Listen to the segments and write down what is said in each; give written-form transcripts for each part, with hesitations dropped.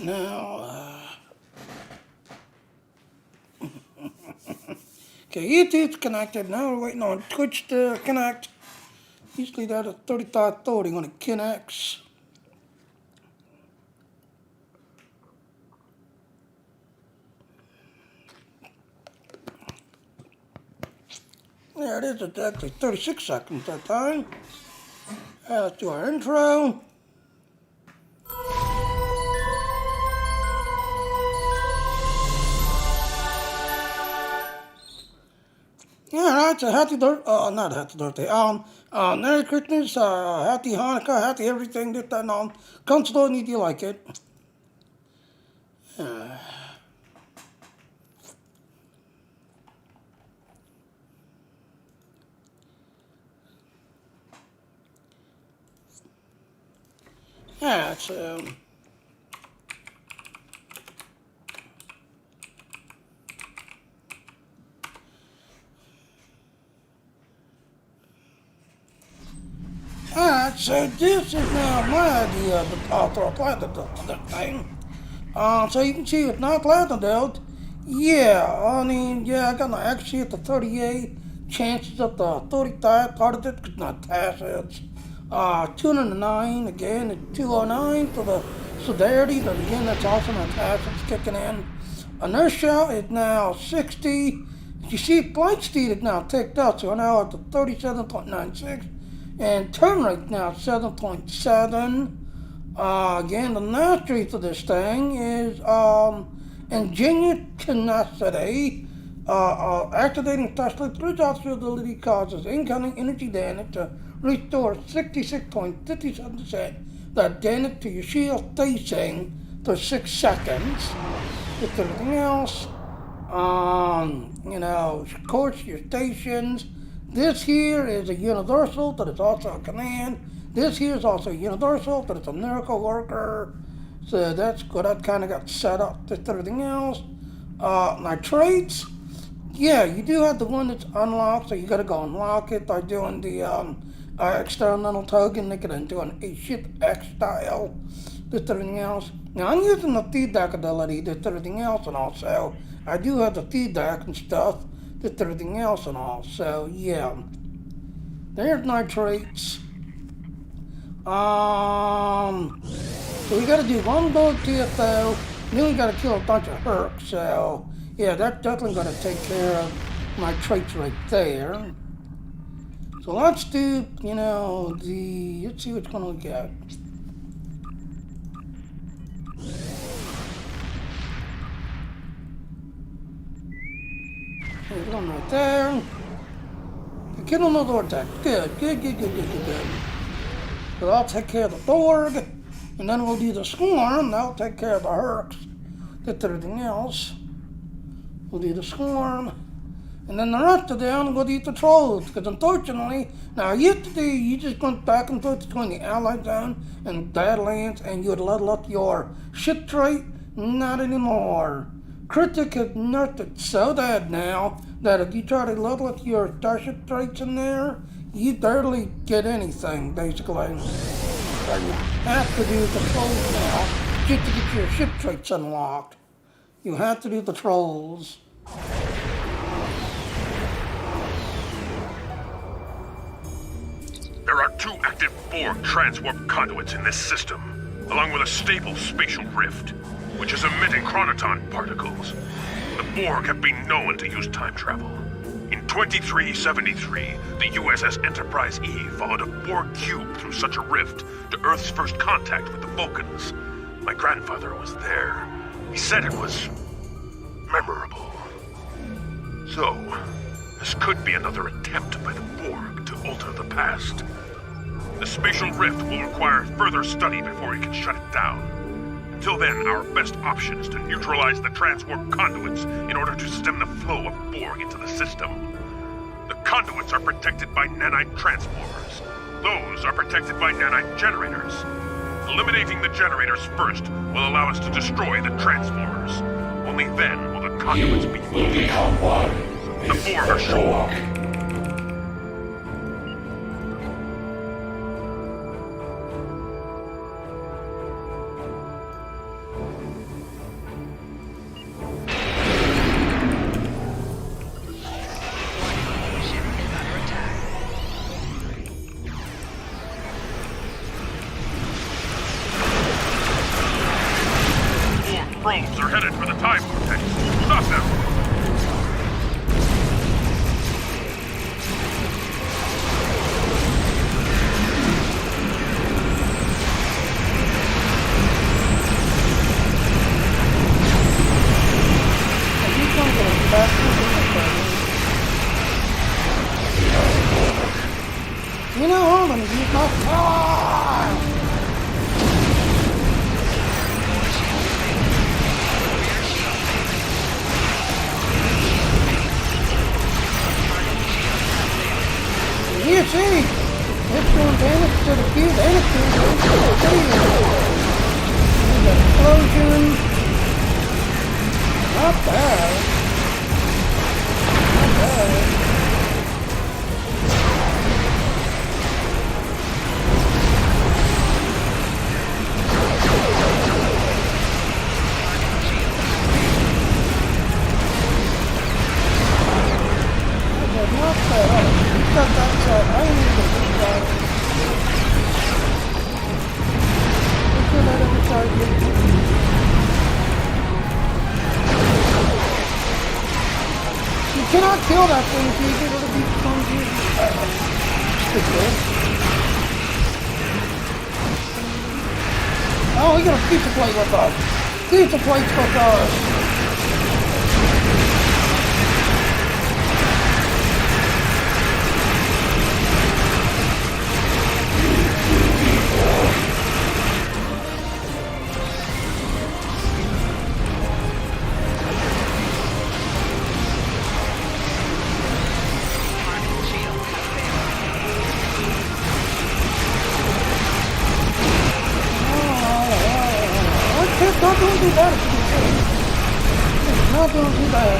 now. Okay, YouTube's connected. Now we're waiting on Twitch to connect. Usually that at 35:30 when it connects. There it is. It's actually 36 seconds that time. Let's do our intro. Yeah, right, so not happy birthday, Merry Christmas, happy Hanukkah, happy everything, this, that, and all. Come slow and if you like it. Yeah, so... Alright, so this is now my idea of the ultra thing. So you can see it's not platinum. Yeah, I mean, yeah, I got my actually at the 38, chances at the 35, part of it could not pass it. 209, again, it's 209 for the severity, but again, that's also not pass, it's kicking in. Inertia is now 60. You see, flight speed is now ticked up, so we're now at the 37.96. And turn rate now 7.7. Again, the mastery for this thing is ingenious tenacity. Activating starship cruiser ability causes incoming energy damage to restore 66.57% that damage to your shield facing for 6 seconds. With everything else, of course, your stations. This here is a universal, but it's also a command. This here is also a universal, but it's a miracle worker. So that's good. I kind of got set up with everything else. My traits, yeah, you do have the one that's unlocked, so you got to go unlock it by doing the experimental token, making it into a ship X style. With everything else. Now I'm using the feedback ability, with everything else, and also I do have the feedback and stuff. With everything else and all, so yeah. There's my traits. So we gotta do one gold TFO, then we gotta kill a bunch of hercs, so yeah, that's definitely gonna take care of my traits right there. So let's do, let's see which one we got. There's one right there. Get on the door attack. Good. So I'll take care of the Borg, and then we'll do the Swarm. That'll take care of the Hercs. Get everything else. We'll do the Swarm. And then the rest of them, we'll do the Trolls. Because unfortunately, now yesterday you just went back and forth between the Allied Zone and Badlands, and you would level up your ship trait. Not anymore. Critic has nerfed it so bad now that if you try to level up your starship traits in there, you barely get anything, basically. So you have to do the trolls now just to get your ship traits unlocked. You have to do the trolls. There are 2 active Borg transwarp conduits in this system, along with a stable spatial rift, which is emitting chronoton particles. The Borg have been known to use time travel. In 2373, the USS Enterprise E followed a Borg cube through such a rift to Earth's first contact with the Vulcans. My grandfather was there. He said it was memorable. So, this could be another attempt by the Borg to alter the past. The spatial rift will require further study before we can shut it down. Until then, our best option is to neutralize the transwarp conduits in order to stem the flow of Borg into the system. The conduits are protected by nanite transformers. Those are protected by nanite generators. Eliminating the generators first will allow us to destroy the transformers. Only then will the conduits be moved. The Borg are sure. You know, I'm gonna use my power! You see, it's doing damage to the cube and it's doing damage to the cube. There's an explosion. Not bad. Not bad. Not bad. Got that side. I need to do that. Let's do that every side. You cannot kill that thing if you get rid of these clumsy. Oh, we got a pizza plate with us. Pizza plates with us. Not doing too bad. Not doing too bad.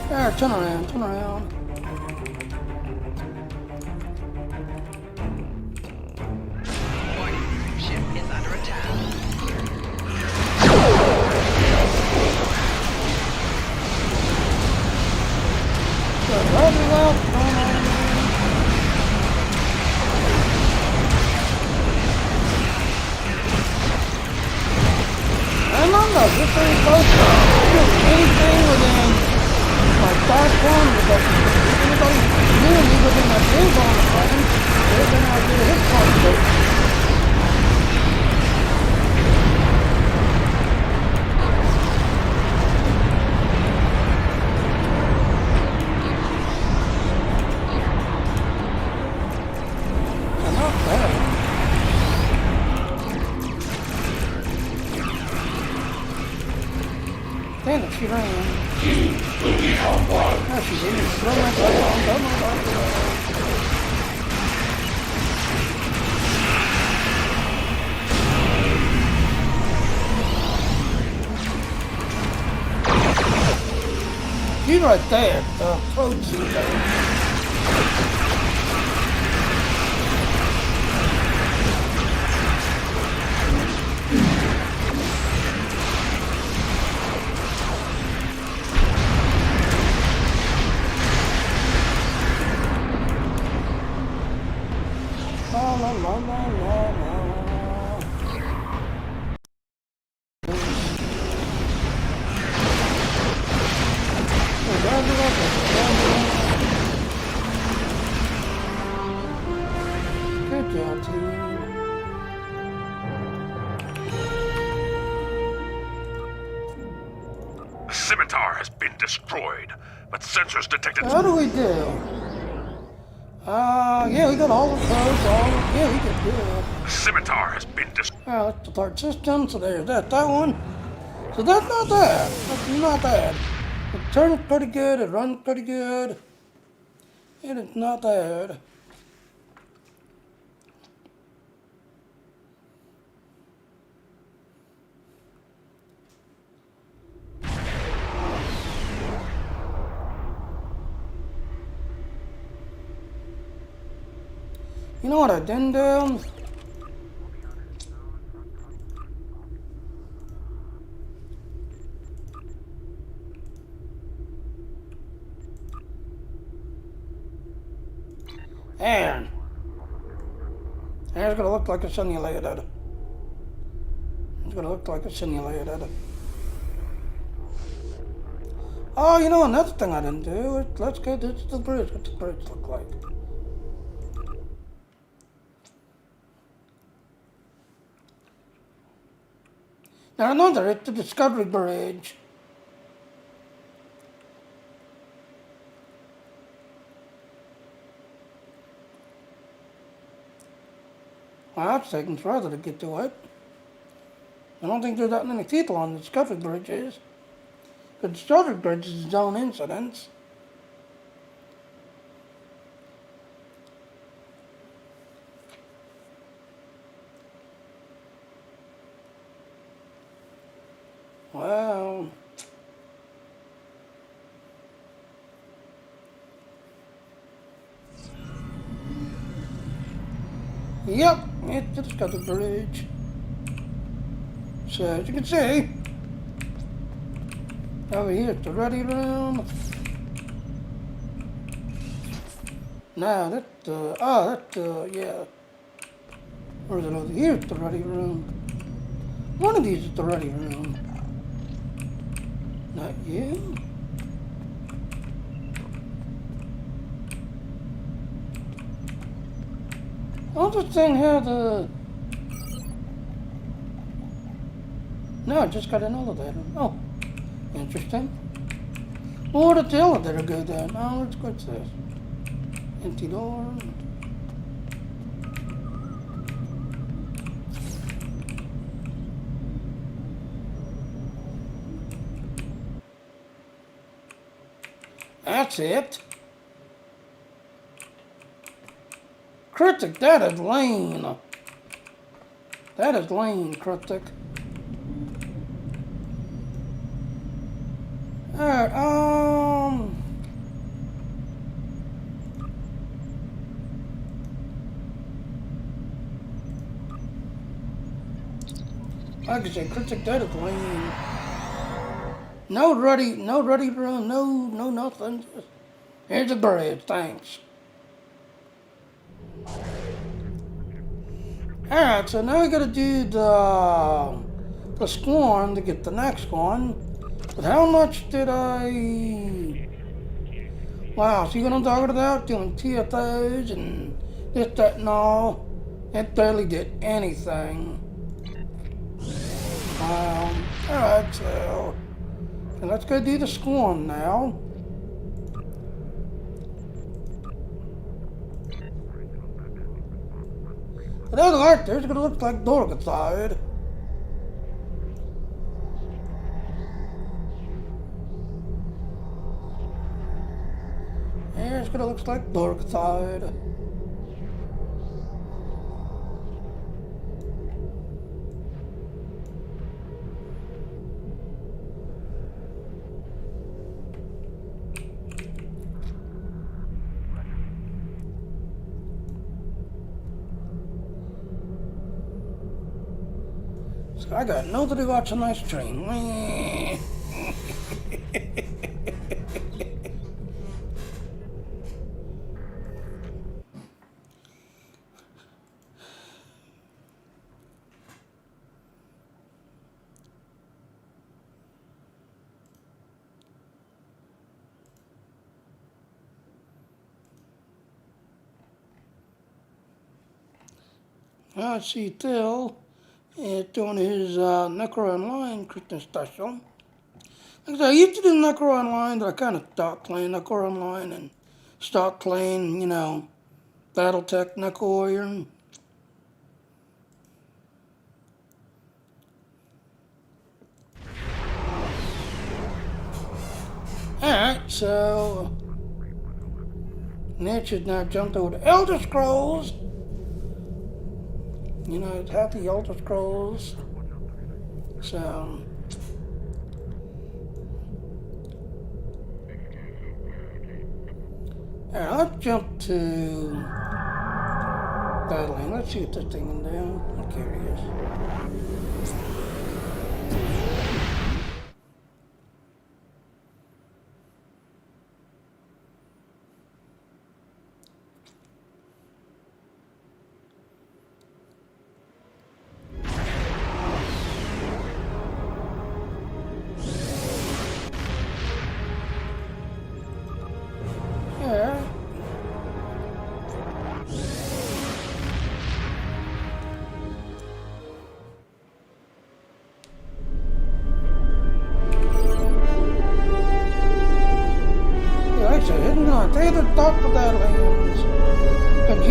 There, turn around, turn around. Warning, ship is under attack. Remember, this thing goes to anything within my platform, because if anybody knew me within that big on the plane, they're going to do his part. Damn it, she ran. No, she didn't. Run my God, run my God. She's right there. Code sheet there. Good job, team. The scimitar has been destroyed, but sensors detected. How do we do? Yeah, we got all the codes, yeah, we can do it. The scimitar has been destroyed. That's the third system, so there's that one. So that's not bad. That's not bad. It turns pretty good, it runs pretty good. It is not bad. You know what I didn't do? And it's gonna look like a simulated. It's gonna look like a simulated. Oh, you know another thing I didn't do. Let's go to the bridge. What's the bridge look like? Now another at the Discovery Bridge. Well, that's taking forever to get to it. I don't think there's that many people on the Discovery Bridges. The Discovery Bridge is its own incidents. Well, yep, it's the Discovery Bridge. So as you can see, over here it's the ready room. Now yeah. Or is it over here? It's the ready room. One of these is the ready room. Not you. I'll just thing have the. No, I just got an elevator. Oh, interesting. Well, where did the elevator go then? Oh, what's this? Empty door. That's it. Critic, that is lame. That is lame, Critic. Alright, like I said, Critic, that is lame. No ready room, no nothing. Just, here's the bridge, thanks. Alright, so now we gotta do the scorn to get the next one. But how much did I... Wow, see what I'm talking about? Doing TFOs and this, that, and all. It barely did anything. Alright, so let's go do the scorn now. There's like there's gonna look like Dorkaside. There's gonna look like Dorkaside. So I got nobody watching my stream. I see Phil is doing his Necro Online Christmas special. Like I said, I used to do Necro Online, but I kind of stopped playing Necro Online and stopped playing, you know, Battletech Necro Warrior. Alright, so Niche has now jumped over to Elder Scrolls. You know, it's half the Elder Scrolls. So alright, let's jump to battling. Let's see what this thing can do. I'm curious.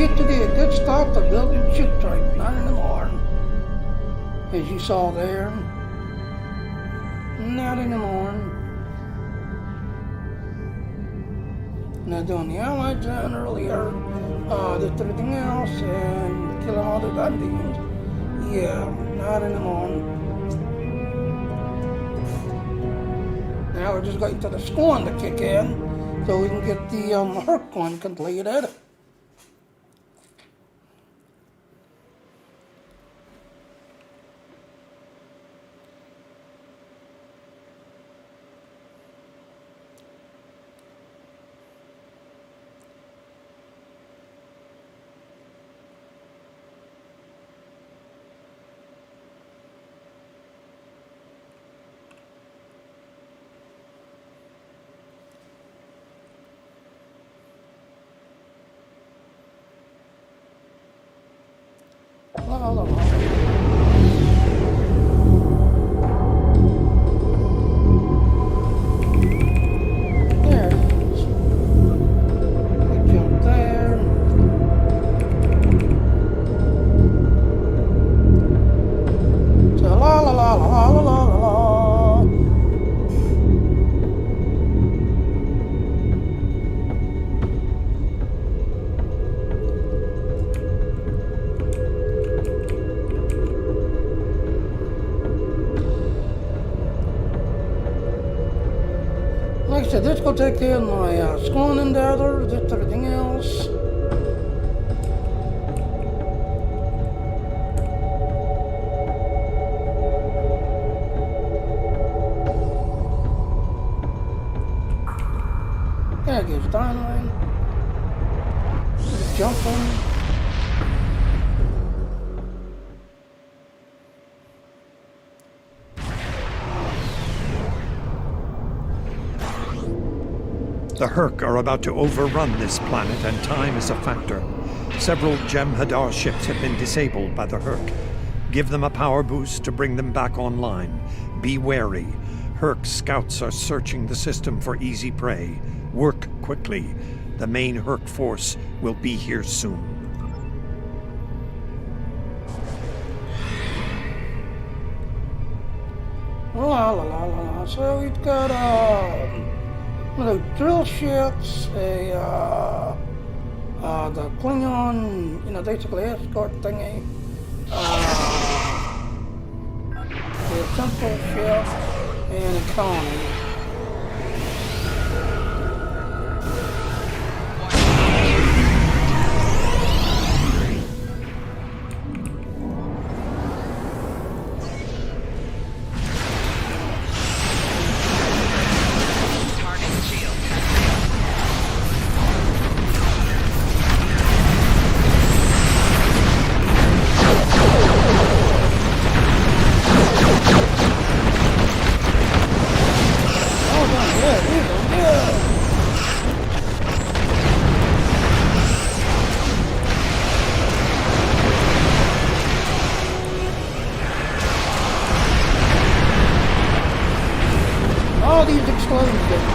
yesterday a good start to building ship type, 9 in the morning. As you saw there. Not in the morning. Now doing the Allied zone earlier. Just everything else and killing all the Indians. Yeah, not in the morning. Now we're just waiting for the scorn to kick in so we can get the Herc one completed. La, la, la. There it is. We jump there. So la la la la la la la la. Like I said, this will take care of my scorn endeavor, just everything else. There goes dynamite. Jumping. The Herc are about to overrun this planet, and time is a factor. Several Jem'Hadar ships have been disabled by the Herc. Give them a power boost to bring them back online. Be wary. Herc scouts are searching the system for easy prey. Work quickly. The main Herc force will be here soon. La la la la la. So we've got one of the drill ships, the Klingon, basically escort thingy, the central ship, and a colony. All these explosions.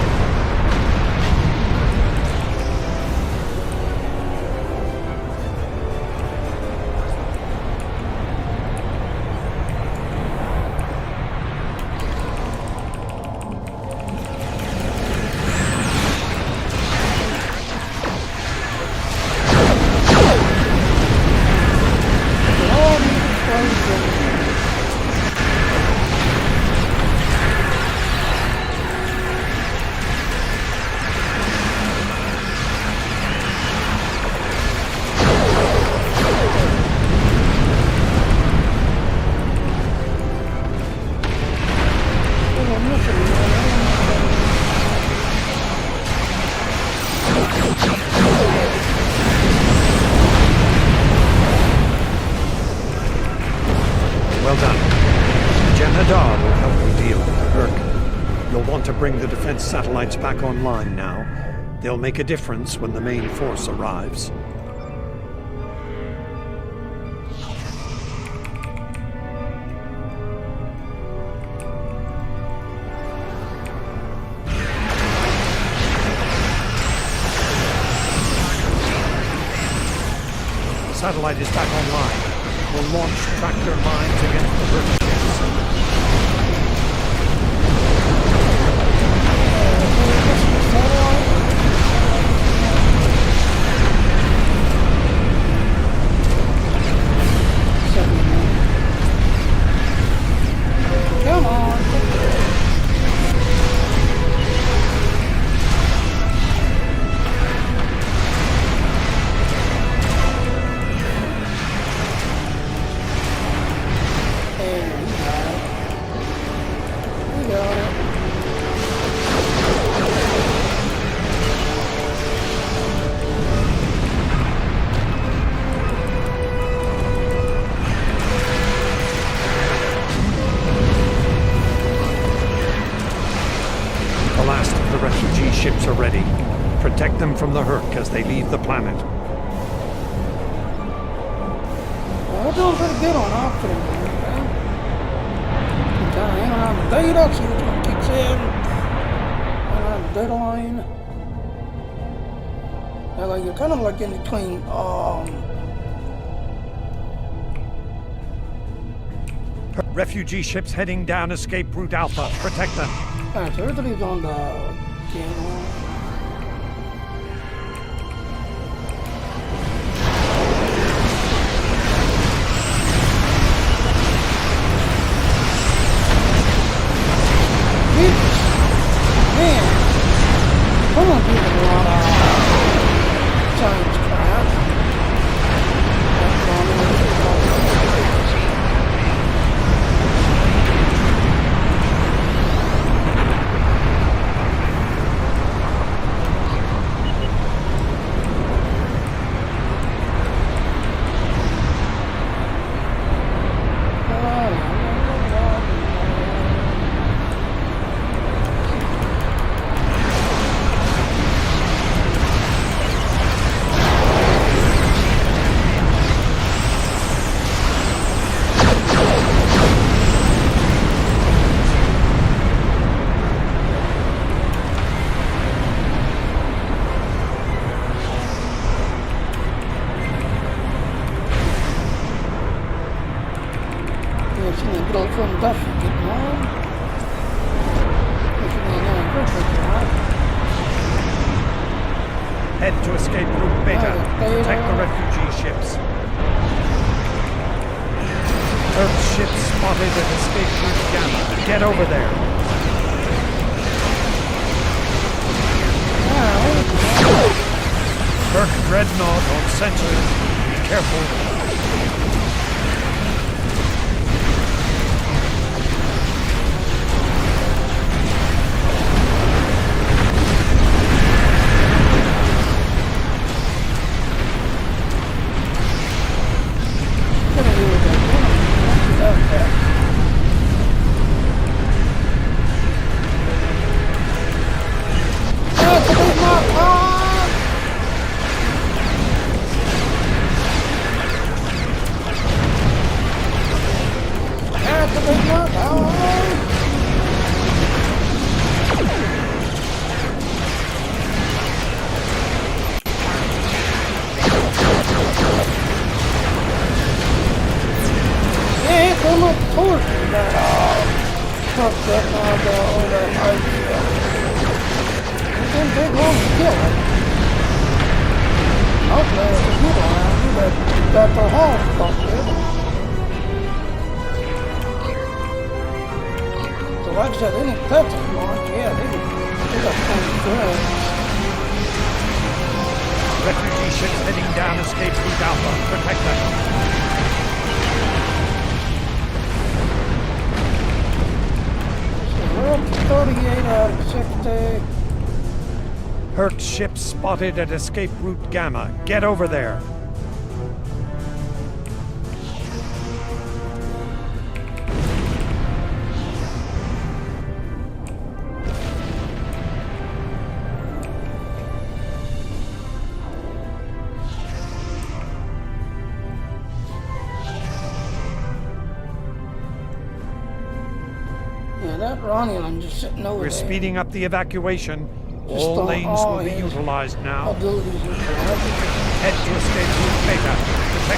Well done. Jem'Hadar will help you deal with the Herc. You'll want to bring the defense satellites back online now. They'll make a difference when the main force arrives. Satellite is back online. We'll launch tractor mines against the Herc ships. Come on. The last of the refugee ships are ready. Protect them from the Herc as they leave the planet. Well, we're doing pretty good on option. Kind of hanging around the data, see which one kicks in. Hanging around the data line. Yeah, like you're kind of like in between. Refugee ships heading down escape route Alpha. Protect them. Alright, so everybody's on the channel. Man, someone doing a lot of science crap. From Dusty getting on. Head to escape route Beta. Protect the refugee ships. Earth ship spotted at escape route Gamma. Get over there. Herc Dreadnought on sensors. Be careful. Like I said, they didn't touch it much. Yeah, they got pretty good. Refugee ships heading down escape route Alpha. Protect them. So we're up to 38 out of 60. Herc ship spotted at escape route Gamma. Get over there. Yeah, that Romulan just sitting over We're there. speeding up the evacuation. Just All lanes will be his utilized now. abilities and crap. Head to escape route Beta. Protect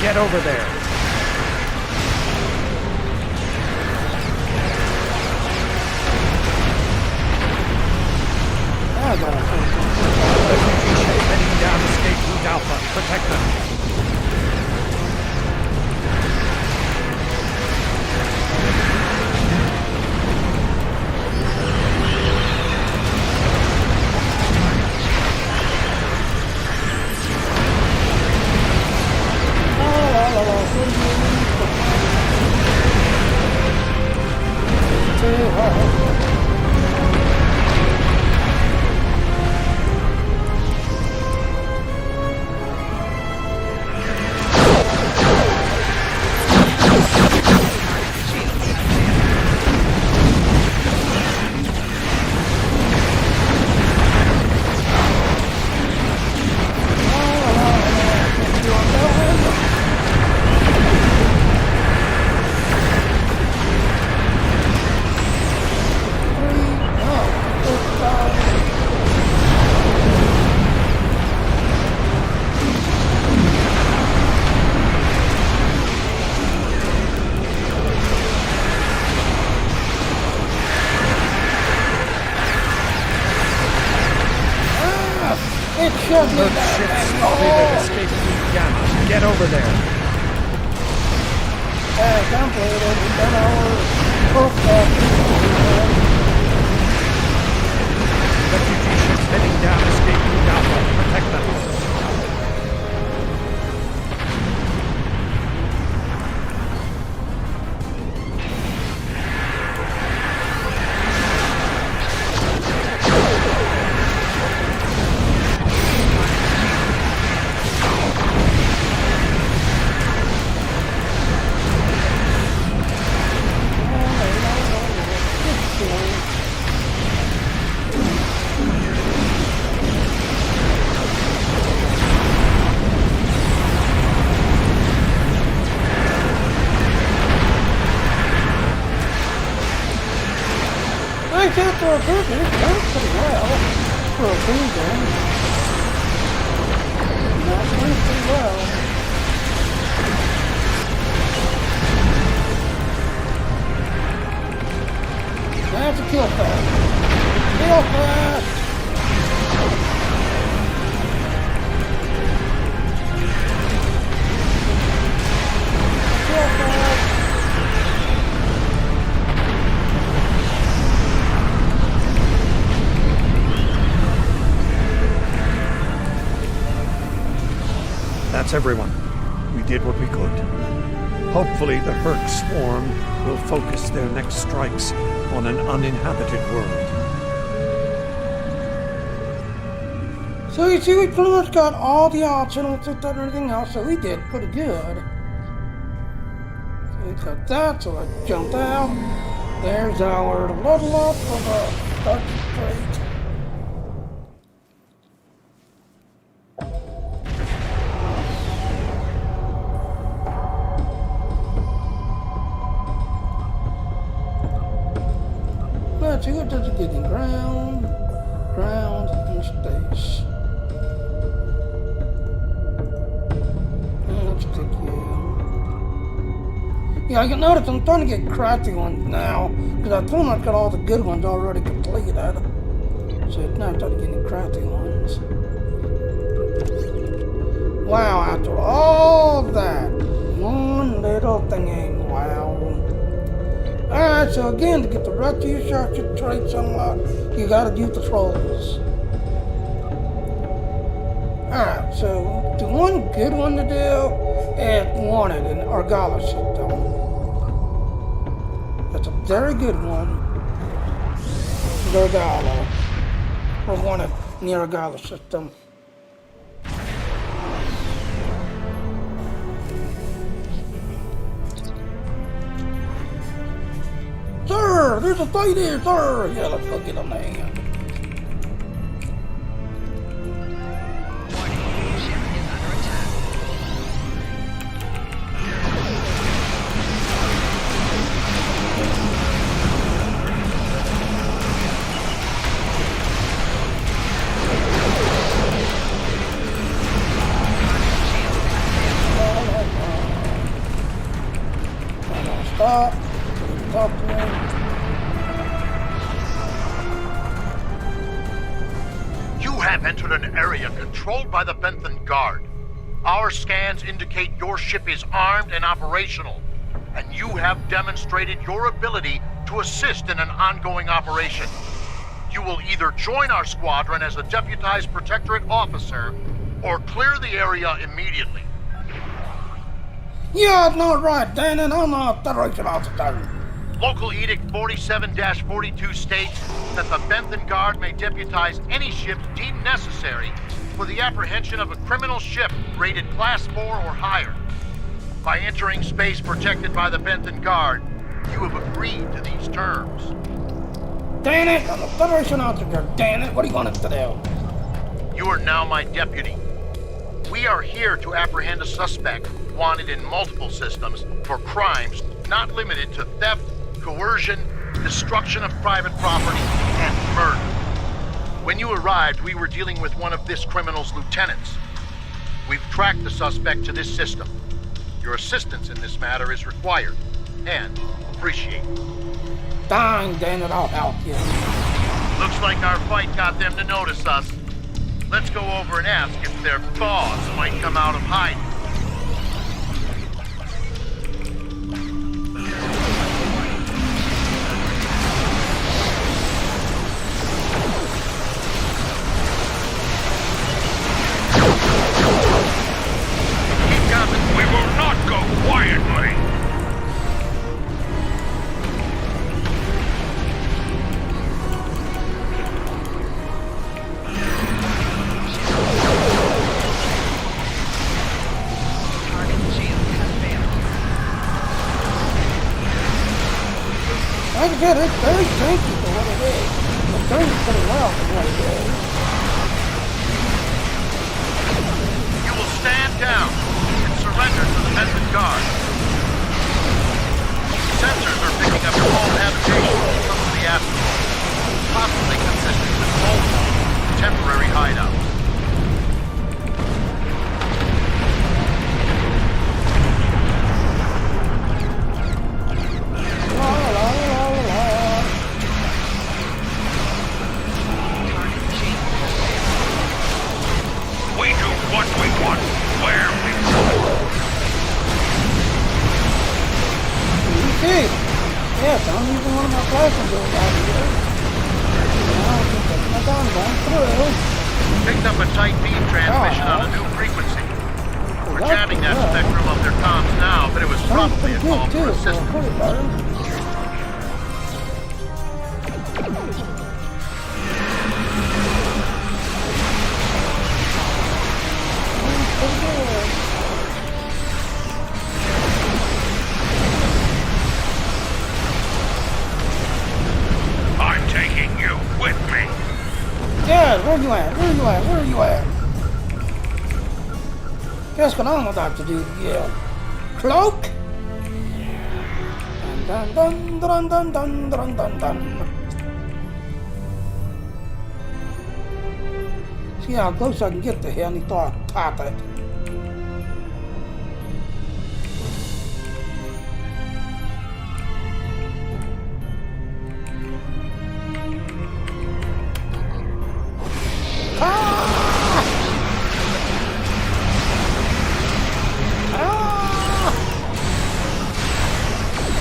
Get over there. I got a Refugee ship heading down escape route Alpha. Protect them. Escape route Gamma. Get over there. completed. We've done our first Refugee ships heading down escape route Alpha. Protect them. For a burger, it's done pretty well for a burger. Not doing pretty well. That's a kill fast. Kill fast! Kill fast! That's everyone. We did what we could. Hopefully the Herc swarm will focus their next strikes on an uninhabited world. So you see, we pretty much got all the options and everything else, so we did pretty good. So we got that, so I jumped out. There's our level up for the starship crate. Let's see what does it get in ground, and space. Let's take you. Yeah, you notice I'm starting to get crappy ones now, because I pretty much got all the good ones already completed. So it's now starting getting crappy ones. Wow, after all that, one little thing ain't wow. Alright, so again, to get the rest of your starship traits unlocked, you gotta do the trolls. Alright, so the one good one to do is Wanted in Argala system. That's a very good one. Argala. Or Wanted in the Argala system. Sir, there's a fight here, sir! Yeah, let's go get on the hand. talk. Talk to him. You have entered an area controlled by the Bentham Guard. Our scans indicate your ship is armed and operational, and you have demonstrated your ability to assist in an ongoing operation. You will either join our squadron as a deputized Protectorate officer, or clear the area immediately. Yeah, no, right, Dan, and I'm not Federation officer. Local Edict 47-42 states that the Bentham Guard may deputize any ships deemed necessary for the apprehension of a criminal ship rated Class 4 or higher. By entering space protected by the Bentham Guard, you have agreed to these terms. Damn it, I'm a Federation officer, damn it, what do you want us to do? You are now my deputy. We are here to apprehend a suspect wanted in multiple systems for crimes not limited to theft, coercion, destruction of private property, and murder. When you arrived, we were dealing with one of this criminal's lieutenants. We've tracked the suspect to this system. Your assistance in this matter is required, and appreciated. Dang, damn it, I'll help you. Looks like our fight got them to notice us. Let's go over and ask if their boss might come out of hiding. We will not go quietly! Like I said, it's very janky for what it is. It's doing pretty well for what it is. You will stand down and surrender to the Bentham Guard. Sensors are picking up small habitations from the asteroid, possibly consistent with multiple temporary hideouts. La la la la la. We do what we want, where we want. Okay. Yes, I'm using one of my passengers out here. Now I can take my gun going through. Picked up a tight beam transmission on a new frequency. We're jamming that spectrum of their comms now, but it was probably a call for assistance. I'm taking you with me. Yeah, where you at? Where you at? Where you at? Guess what I'm about to do? Yeah. Cloak? Dun dun dun dun dun dun dun dun. See how close I can get to here and he thought I'd pop it.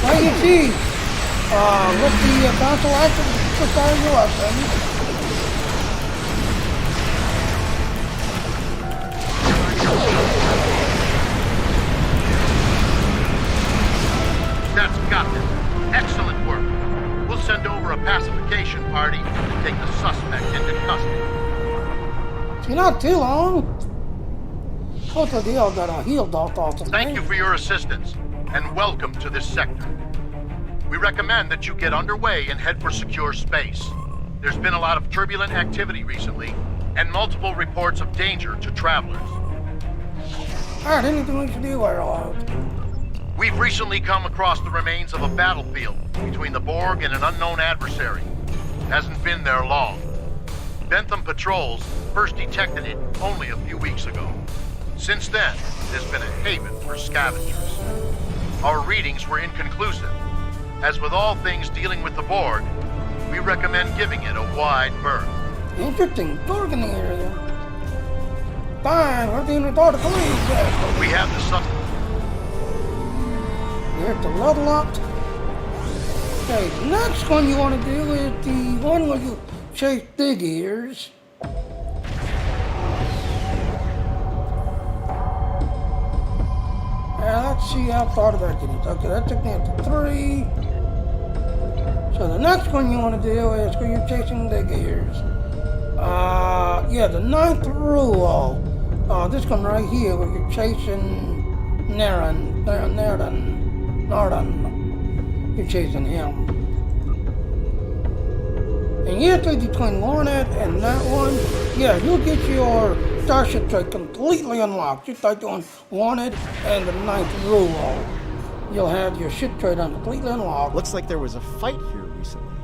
Well, you see, with the console action, just on your weapon. That's got it. Excellent work. We'll send over a pacification party to take the suspect into custody. See, not too long. What's the deal? Got a heel dot off. Thank you for your assistance, and welcome to this sector. We recommend that you get underway and head for secure space. There's been a lot of turbulent activity recently, and multiple reports of danger to travelers. Alright, anything we should do while out? We've recently come across the remains of a battlefield between the Borg and an unknown adversary. Hasn't been there long. Bentham patrols first detected it only a few weeks ago. Since then, there's been a haven for scavengers. our readings were inconclusive. As with all things dealing with the Borg, we recommend giving it a wide berth. Interesting. Borg in the area. Fine. We're being retarded police. We have the sub... Here's the level up. Okay, the next one you want to do is the one where you chase big ears. Let's see how far did that get us. Okay, that took me up to 3. So the next one you want to do is where you're chasing big ears. Yeah, the 9th rule. This one right here where you're chasing Naren. You're chasing him. And you have to between Hornet and that one, yeah, you'll get your starship trait completely unlocked. Just like doing Wanted and the 9th rule. You'll have your ship trait completely unlocked. Looks like there was a fight here recently.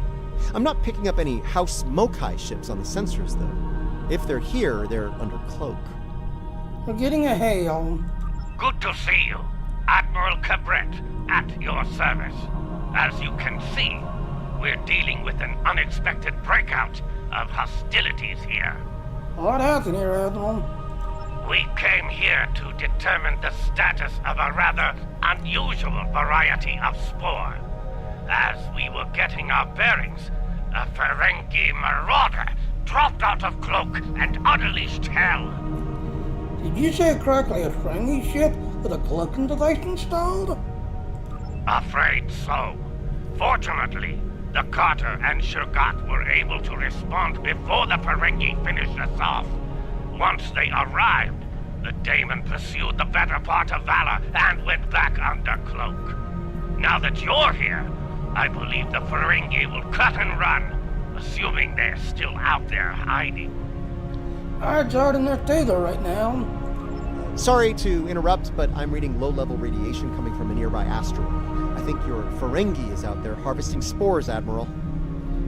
I'm not picking up any House Mokai ships on the sensors, though. If they're here, they're under cloak. We're getting a hail. Good to see you. Admiral Cabret, at your service. As you can see, we're dealing with an unexpected breakout of hostilities here. What happened here, Admiral? We came here to determine the status of a rather unusual variety of spore. As we were getting our bearings, a Ferengi marauder dropped out of cloak and unleashed hell. Did you say correctly, a Ferengi ship with a cloaking device installed? Afraid so. Fortunately, the Carter and Shurgat were able to respond before the Ferengi finished us off. Once they arrived, the Daemon pursued the better part of Valor and went back under cloak. Now that you're here, I believe the Ferengi will cut and run, assuming they're still out there hiding. Odds are in their favor right now. Sorry to interrupt, but I'm reading low-level radiation coming from a nearby asteroid. I think your Ferengi is out there harvesting spores, Admiral.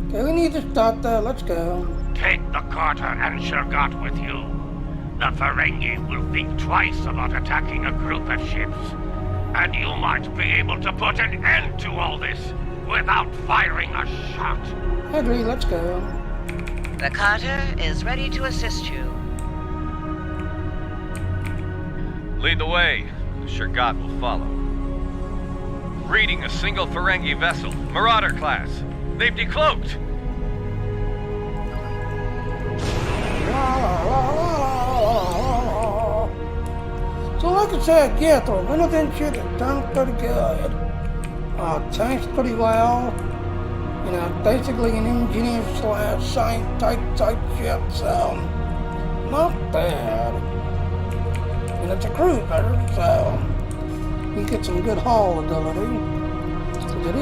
Okay, we need to start that. Let's go. Take the Carter and Shurgat with you. The Ferengi will think twice about attacking a group of ships. And you might be able to put an end to all this without firing a shot. I agree, let's go. The Carter is ready to assist you. Lead the way. The Shurgat will follow. Reading a single Ferengi vessel, Marauder-class. They've decloaked. So like I said, yeah, the Renegade shit is done pretty good. Tanks pretty well. You know, basically an engineer / science type ship, so not bad. And it's a cruiser, so we get some good haul ability.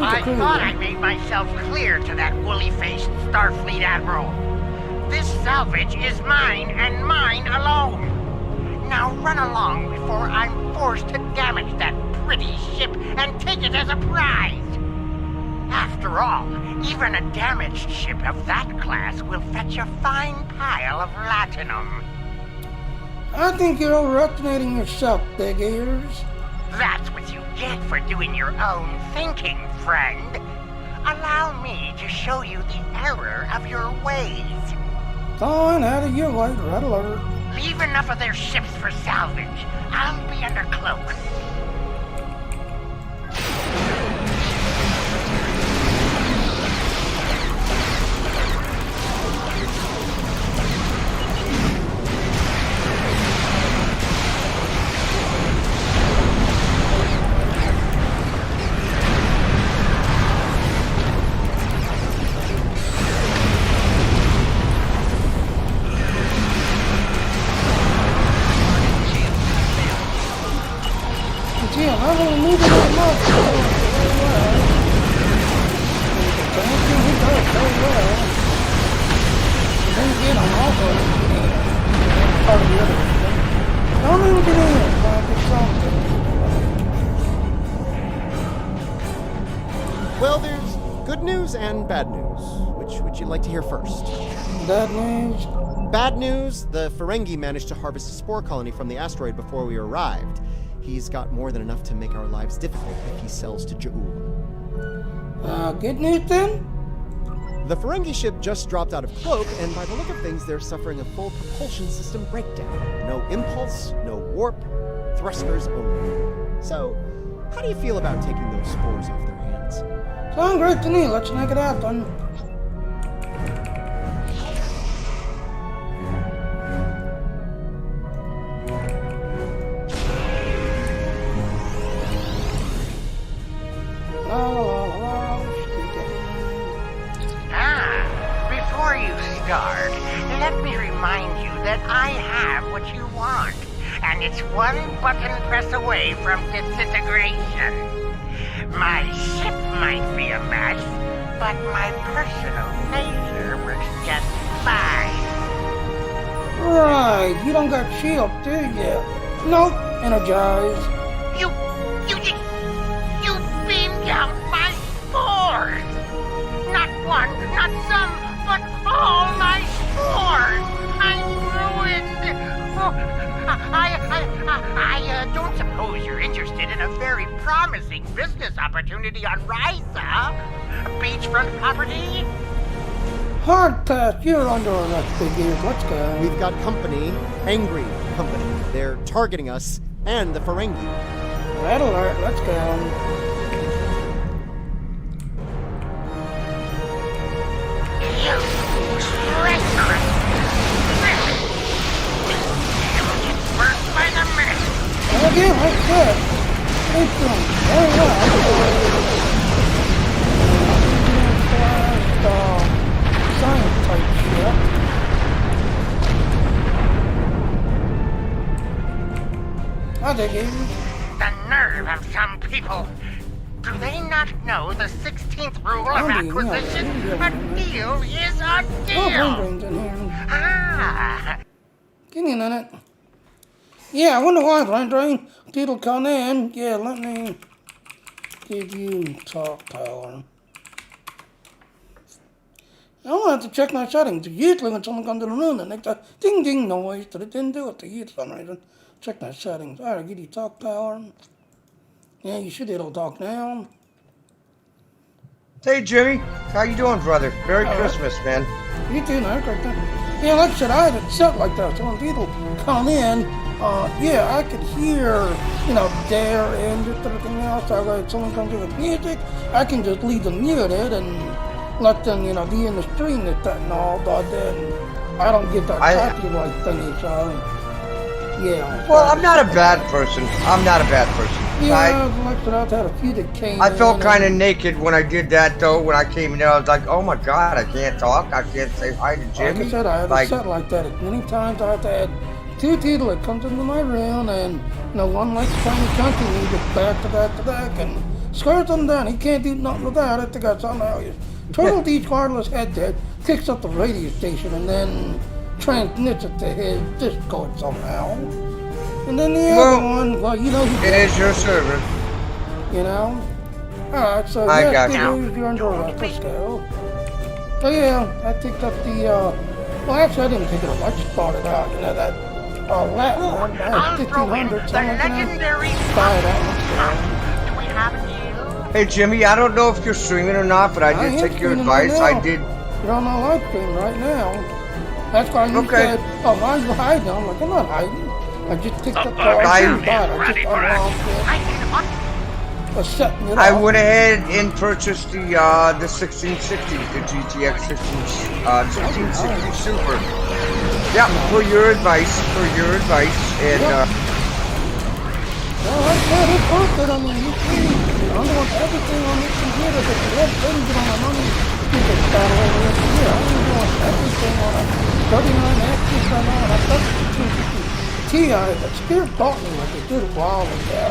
I thought I made myself clear to that woolly-faced Starfleet Admiral. This salvage is mine and mine alone. Now run along before I'm forced to damage that pretty ship and take it as a prize. After all, even a damaged ship of that class will fetch a fine pile of latinum. I think you're overestimating yourself, Big Ears. That's what you get for doing your own thinking, friend. Allow me to show you the error of your ways. Fine, out of your way, red alert. Leave enough of their ships for salvage. I'll be under cloak. I'm gonna move it on up. Then again, I'm also part of the other thing. Don't even get in while I get something. Well, there's good news and bad news. Which would you like to hear first? Bad news? Bad news, the Ferengi managed to harvest a spore colony from the asteroid before we arrived. He's got more than enough to make our lives difficult if he sells to Ja'ul. Good news then? The Ferengi ship just dropped out of cloak, and by the look of things, they're suffering a full propulsion system breakdown. No impulse, no warp, thrusters only. So, how do you feel about taking those spores off their hands? Sounds great to me. Let's knock it out then. Before you start, let me remind you that I have what you want, and it's one button press away from disintegration. My ship might be a mess, but my personal phaser works just fine. Right, you don't got shield, do you? Nope, energize. You beamed out my spores! Not one, not some, but all my spores! I'm ruined! Oh, I don't suppose you're interested in a very promising business opportunity on Ryza? Beachfront property? Hard pass, you're under arrest, big ears. Let's go. We've got company, angry company. They're targeting us and the Ferengi. Red alert, let's go. You treacherous! You'll get burnt by the minute! Again, like that. It's doing very well. Science type shit. I dig it. The nerve of some people! Do they not know the 16th rule of acquisition? A deal is a Oh, deal! brain drain's in here. Ah! Give me a minute. Yeah, I wonder why, brain drain. People come in. Yeah, let me give you talk power. I will have to check my settings. Usually when someone comes in the room, it makes a ding ding noise, but it didn't do it to you for some reason. Check my settings. Alright, give you talk power. Yeah, you should be able to talk now. Hey Jimmy, how you doing, brother? Merry All right. Christmas, man. You too, Nick. Yeah, like I said, I had it set like that. So when people come in, yeah, I could hear, their end and everything else. If someone comes in with music, I can just leave them muted and let them, be in the stream and that and all. But then I don't get that copyright thingy, so yeah. Well, I'm not a bad person. Yeah, like I said, I've had a few that came I felt in kind of and- naked when I did that, though. When I came in there, I was like, oh my god, I can't talk. I can't say hi to Jimmy. Like I said, I had it set like that. Many times I've had two people that comes into my room and, one likes playing country music back to back to back and scares him down. He can't do nothing without it. They got somehow his Turtle Beach wireless headset picks up the radio station and then transmits it to his Discord somehow. And then the other one, well, who It is your server. Alright, so I yes, got good you. news, you're under arrest. Let's go. So yeah, I picked up the, well actually I didn't pick it up, I just started out, that Latin one, I I'll had throw in 1,500, the something like that. legendary Buy that, Do we have a deal? Hey Jimmy, I don't know if you're streaming or not, but I I did am take your streaming right advice. now. I did. You're on my live stream right now. That's why you Okay. said, oh, why are you hiding? I'm like, I'm not hiding. I just picked up the I- I just unlocked I can it, was setting it I up. went ahead and purchased the 1660, the GTX 1660 Super. Yeah, for your advice, and Well, like I said, it's worth it. I mean, you see, I want everything on this computer that the red thing get on my money. You can start over this year. I want everything on a 39 axis right now. I thought it was 250 Ti, but still taught me like it did a while ago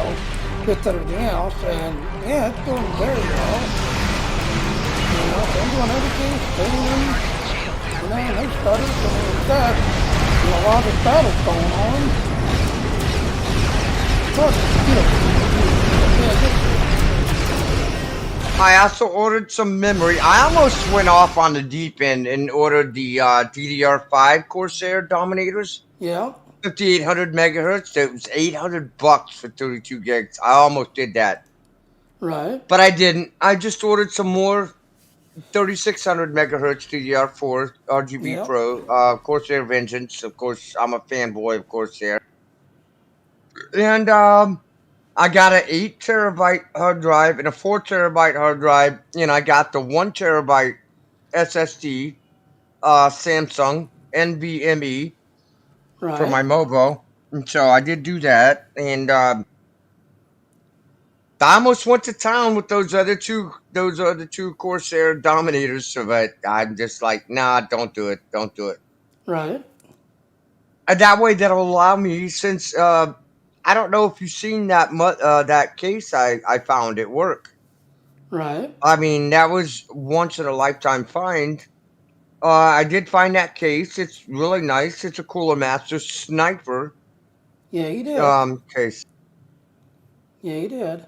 with everything else, and yeah, it's doing very well. So I'm doing everything, streaming, and they started doing that. A lot of battles going on. I also ordered some memory. I almost went off on the deep end and ordered the DDR5 Corsair Dominators. Yeah. 5800 megahertz. It was $800 for 32 gigs. I almost did that, Right. but I didn't. I just ordered some more 3600 megahertz DDR4 RGB Yep. Pro. Corsair Vengeance. Of course, I'm a fanboy of Corsair. And I got an 8 terabyte hard drive and a 4 terabyte hard drive, and I got the 1 terabyte SSD, Samsung NVMe for my Right. mobile. And so I did do that, and I almost went to town with those other two Corsair Dominators. So, but I'm just like, nah, don't do it, don't do it. Right. And that way, that'll allow me, since I don't know if you've seen that case I found at work. Right. I mean, that was once in a lifetime find. I did find that case. It's really nice. It's a Cooler Master Sniper Yeah, you did. case. Yeah, you did.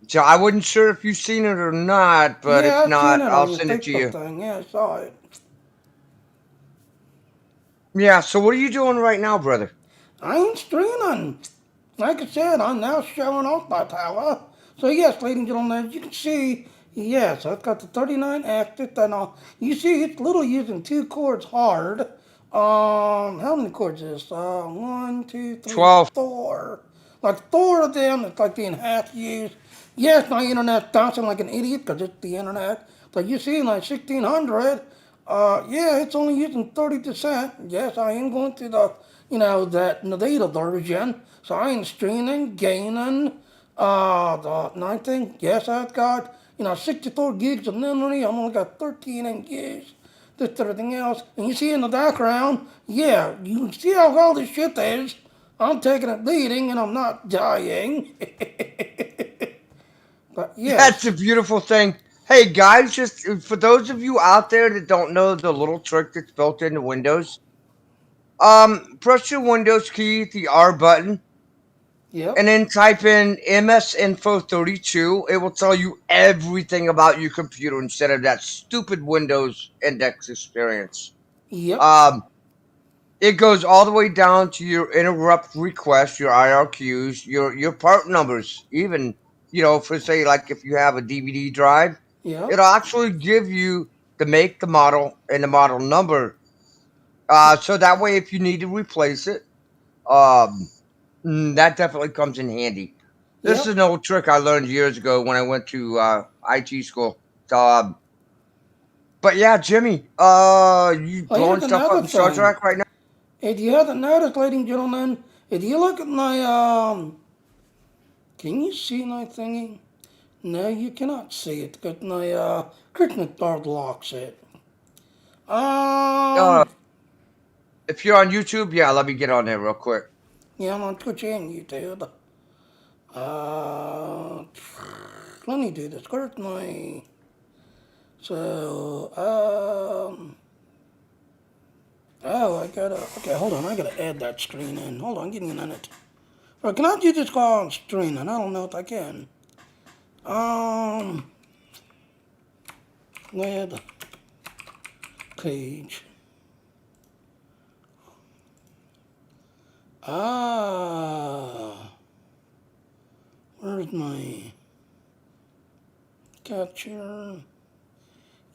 So I wasn't sure if you've seen it or not, but Yeah, if I've seen not, it I'll on your send it to Facebook you. thing. Yeah, I saw it. Yeah. So what are you doing right now, brother? I ain't streaming. Like I said, I'm now showing off my power. So yes, ladies and gentlemen, as you can see, yes, I've got the 39 active, and you see it's literally using 2 chords hard. How many chords is this? 1, 2, 3, 12. 4. Like 4 of them, it's like being half used. Yes, my internet's bouncing like an idiot because it's the internet. But you see, like 1600, yeah, it's only using 30%. Yes, I am going to that data version. So I am streaming, gaining, the 19. Yes, I've got, 64 gigs of memory. I'm only got 13 gigs. This, everything else. And you see in the background, yeah, you can see how all this shit is. I'm taking a beating and I'm not dying. But That's yes, a beautiful thing. Hey guys, just for those of you out there that don't know the little trick that's built into Windows, press your Windows key, the R button, yep, and then type in MSInfo32. It will tell you everything about your computer instead of that stupid Windows index experience. yep, Um, it goes all the way down to your interrupt requests, your IRQs, your part numbers, even, for say like if you have a DVD drive, yep, it'll actually give you the make, the model, and the model number. So that way, if you need to replace it, um, that definitely comes in handy. This is yep. an old trick I learned years ago when I went to IT school. But yeah, Jimmy, you Well, blowing here's stuff up another in Star thing. Trek right now? If you haven't noticed, ladies and gentlemen, if you look at my, can you see my thingy? No, you cannot see it because my, Christmas card locks it. Uh, Um, if you're on YouTube, yeah, let me get on there real quick. yeah, I'm on Twitch and YouTube. Let me do this. Where's my, so, oh, okay, hold on, I gotta add that screen in. Hold on, give me a minute. Or can I do this while I'm streaming? I don't know if I can. Web page. Where's my capture?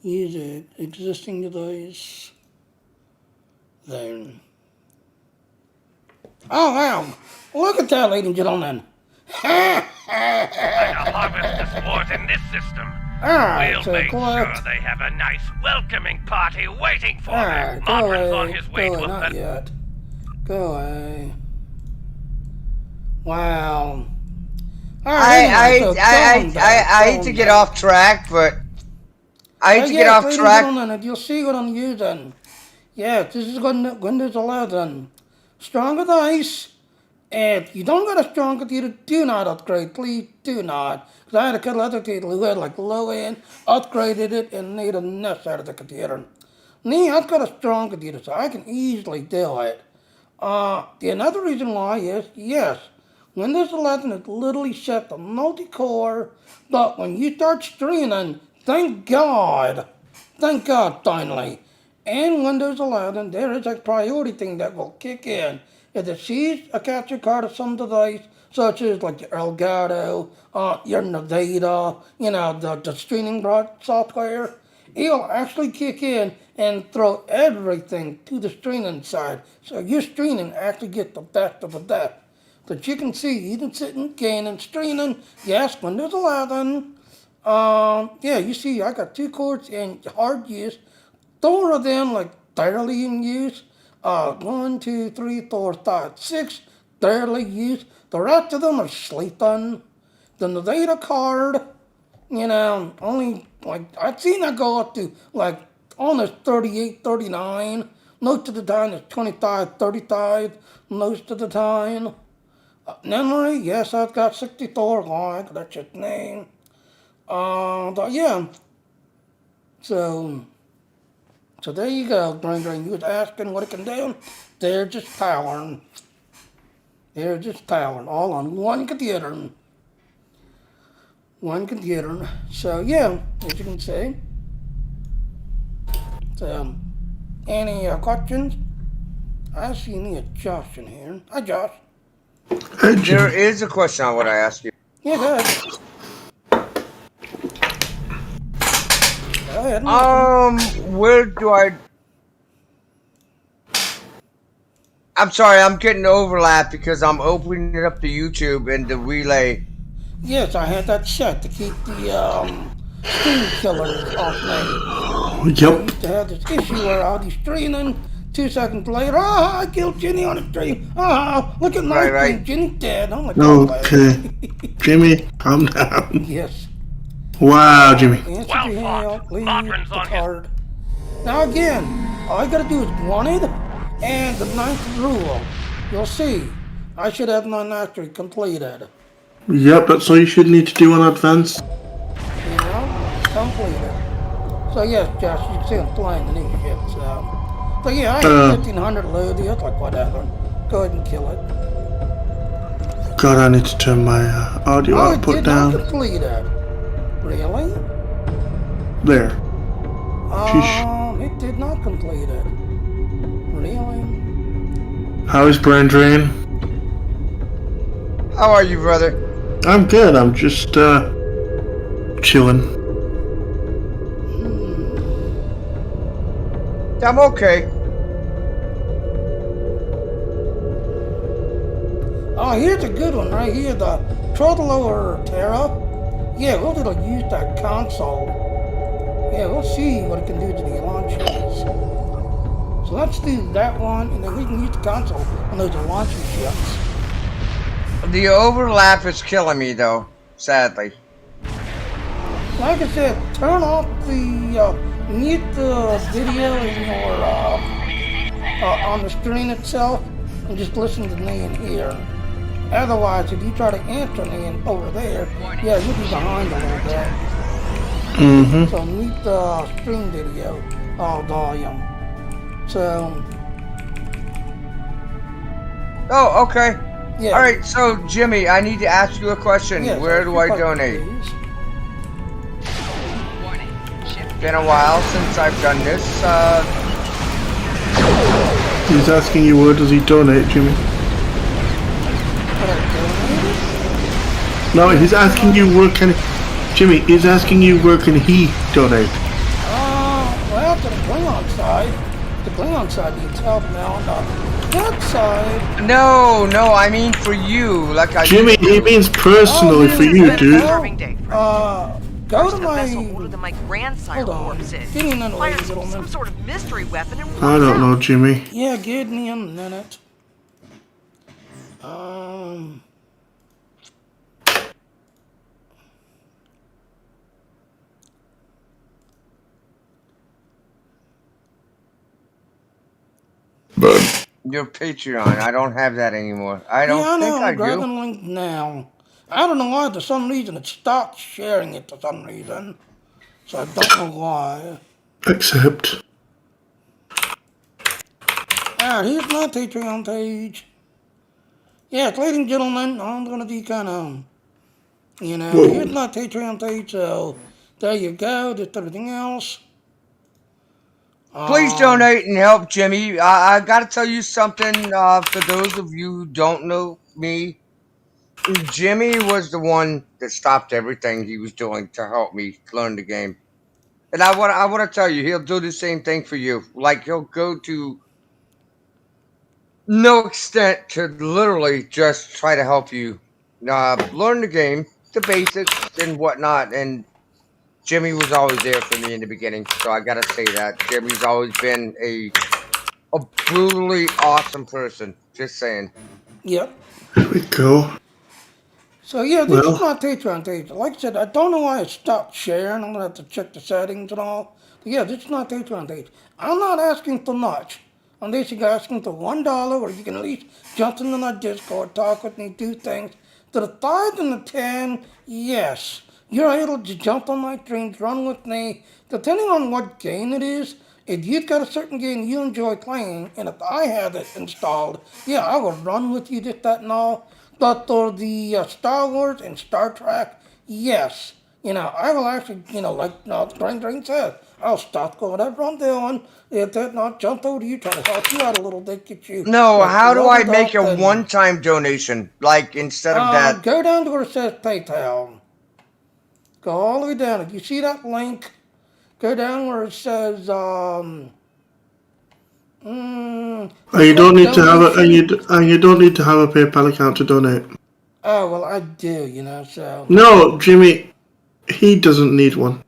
Use it. Existing device. There. Oh, wow. Look at that, ladies and gentlemen. Try to harvest the spores in this system. Alright, We'll so make collect. sure they have a nice welcoming party waiting for them. Alright, go Modron's on away. his way Go to away, a not yet. Go away. Wow. Alright, anyway, so going back, I hate to going get back. off track, but I hate to get Yes, off ladies and track. gentlemen, if you'll see what I'm using. Yes, this is Windows 11. Strong as ice. If you don't got a strong computer, do not upgrade. Please do not. Because I had a couple other people who had like low end, upgraded it, and made a mess out of the computer. Me, I've got a strong computer, so I can easily do it. The another reason why is, yes, Windows 11 is literally set to multi-core, but when you start streaming, thank God finally, And Windows 11, there is a priority thing that will kick in. If it sees a capture card of some device, such as like your Elgato, your Nevada, the streaming software, it'll actually kick in and throw everything to the streaming side. So your streaming actually gets the best of the best. But you can see, even sitting, gaining, streaming, yes, Windows 11. Yeah, you see, I got 2 cores in hard use. 4 of them like thoroughly in use. 1, 2, 3, 4, 5, 6 thoroughly used. The rest of them are sleeping. The data card, only like I've seen that go up to like almost 38, 39. Most of the time it's 25, 35. Most of the time. Memory, yes, I've got 64 like that's its name. But yeah. So there you go, Brain. You was asking what it can do. They're just powering. All on one computer. So yeah, as you can see. So, any questions? I see me a Josh in here. Hi, Josh. There is a question I want to ask you. Yeah, go ahead. Go ahead. Where do I'm sorry, I'm getting overlap because I'm opening it up to YouTube and the relay. Yes, I had that set to keep the stream killers off me. Yep. I used to have this issue where I'll be streaming. 2 seconds later, I killed Jenny on the stream. Look at my stream, Jenny's dead. I'm like, okay. Jimmy, calm down. Yes. Wow, Jimmy. Answer to help, leave the card. Now again, all I gotta do is wanted and the 9th rule. You'll see. I should have my mastery completed. Yep, that's all you should need to do on advanced. Completed. So yes, Josh, you can see I'm playing the new ship, so yeah, I have 1500 load, it's like whatever. Go ahead and kill it. God, I need to turn my audio output down. It did not complete it. Really? There. It did not complete it. Really? How is Brain Drain? How are you, brother? I'm good, I'm just chilling. I'm okay. Oh, here's a good one right here, the Trottler Terra. Yeah, we'll use that console. Yeah, we'll see what it can do to the launches. So let's do that one, and then we can use the console on those launching ships. The overlap is killing me, though, sadly. Like I said, turn off the mute the video in your on the screen itself, and just listen to me in here. Otherwise, if you try to answer me over there, yeah, you'll be behind a little bit. Mm-hmm. So mute the stream video volume. So. Oh, okay. Yeah. All right, so Jimmy, I need to ask you a question. Yes, where do I donate? Been a while since I've done this. He's asking you where does he donate, Jimmy? No, he's asking you where can Jimmy, he's asking you where can he donate? Well, to the Klingon side. The Klingon side needs help now. On that side. No, I mean for you. Like I. Jimmy, he means personally for you, dude. Go to my. Older than my grandsire corpse is. Give me a minute, ladies and Some gentlemen. sort of mystery weapon. And I don't know, Jimmy. Yeah, give me a minute. But Your Patreon. I don't have that anymore. I don't I think know, I I'm grabbing do. link now. I don't know why, for some reason, it stopped sharing it for some reason. So I don't know why. accept. Alright, here's my Patreon page. Yes, ladies and gentlemen, I'm gonna be kind of, here's my Patreon page, so there you go, just everything else. Please donate and help Jimmy. I gotta tell you something, for those of you who don't know me, Jimmy was the one that stopped everything he was doing to help me learn the game. And I wanna tell you, he'll do the same thing for you. Like he'll go to no extent to literally just try to help you learn the game, the basics and whatnot. And Jimmy was always there for me in the beginning, so I gotta say that Jimmy's always been a brutally awesome person. Just saying. Yep. There we go. So yeah, this is Well, my Patreon page. Like I said, I don't know why it stopped sharing. I'm gonna have to check the settings and all. But yeah, this is my Patreon page. I'm not asking for much. I'm basically asking for $1, where you can at least jump into my Discord, talk with me, do things. To the 5 and the 10, yes, you're able to jump on my streams, run with me, depending on what game it is. If you've got a certain game you enjoy playing, and if I have it installed, yeah, I will run with you, this, that, and all. But for the Star Wars and Star Trek, yes. I will actually, like Green said, I'll stop whatever I'm doing. If that not jump over to you, try to help you out a little bit, get you No, how do I leveled make up a and one-time donation? Like instead of that. go down to where it says PayPal. Go all the way down. If you see that link, go down where it says and you don't need to have a and you don't need to have a PayPal account to donate. Oh well, I do, so. No, Jimmy, he doesn't need one.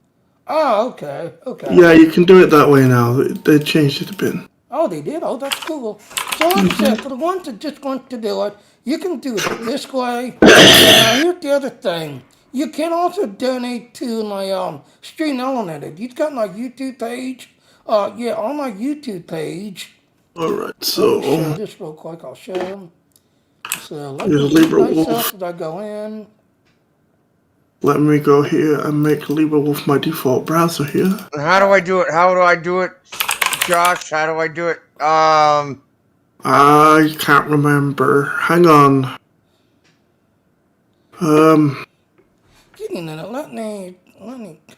Oh, okay. Yeah, you can do it that way now. They changed it a bit. Oh, they did? Oh, that's cool. So like I said, for the ones that just want to do it, you can do it this way. Now, here's the other thing. You can also donate to my Stream Element. If you've got my YouTube page, on my YouTube page. Alright, Let me show so this real quick. I'll show them. So let here's me Libra myself Wolf. as I go in. Let me go here and make Libra Wolf my default browser here. How do I do it? How do I do it? Josh, how do I do it? I can't remember. Hang on. Give me a minute. Let me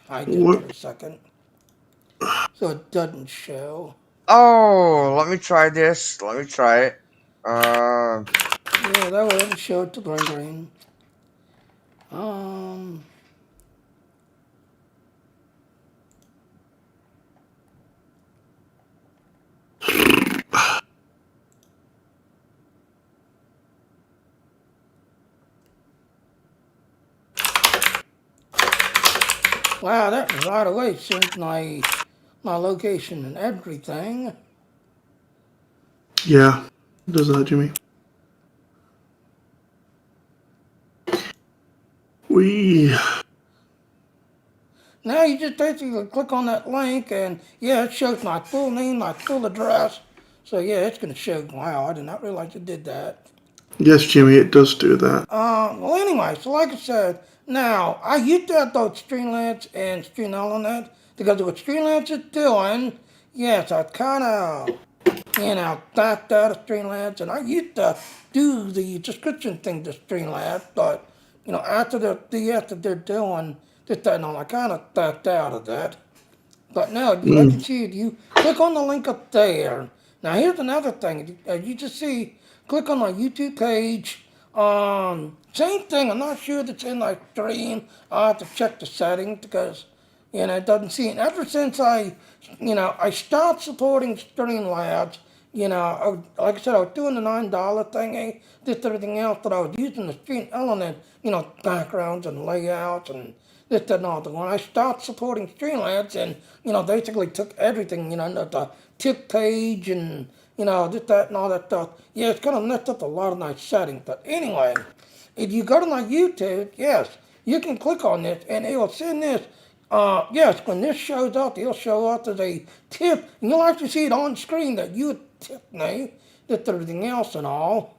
hide it What? for a second. So it doesn't show. Oh, let me try this. Let me try it. Yeah, that way it show it to Green. Wow, that was right away since my location and everything. Yeah, does that, Jimmy? Now you just basically click on that link and yeah, it shows my full name, my full address. So yeah, it's gonna show. Wow, I did not realize it did that. Yes, Jimmy, it does do that. Well anyway, so like I said, now I used to have those Streamlabs and Stream Element because of what Streamlabs is doing. Yes, I kind of backed out of Streamlabs, and I used to do the description thing to Streamlabs, but after they're doing this, that, and all, I kind of backed out of that. But now, like you see, you click on the link up there. Now, here's another thing. As you just see, click on my YouTube page. Same thing. I'm not sure if it's in my stream. I'll have to check the settings because, it doesn't see it. Ever since I stopped supporting Streamlabs, like I said, I was doing the $9 thingy, just everything else, but I was using the Stream Element, backgrounds and layouts and this, that, and all. When I stopped supporting Streamlabs and, basically took everything, the tip page and, this, that, and all that stuff, yeah, it's kind of messed up a lot of my settings. But anyway, if you go to my YouTube, yes, you can click on this and it will send this. Yes, when this shows up, it'll show up as a tip, and you'll actually see it on screen that you tip me, just everything else and all.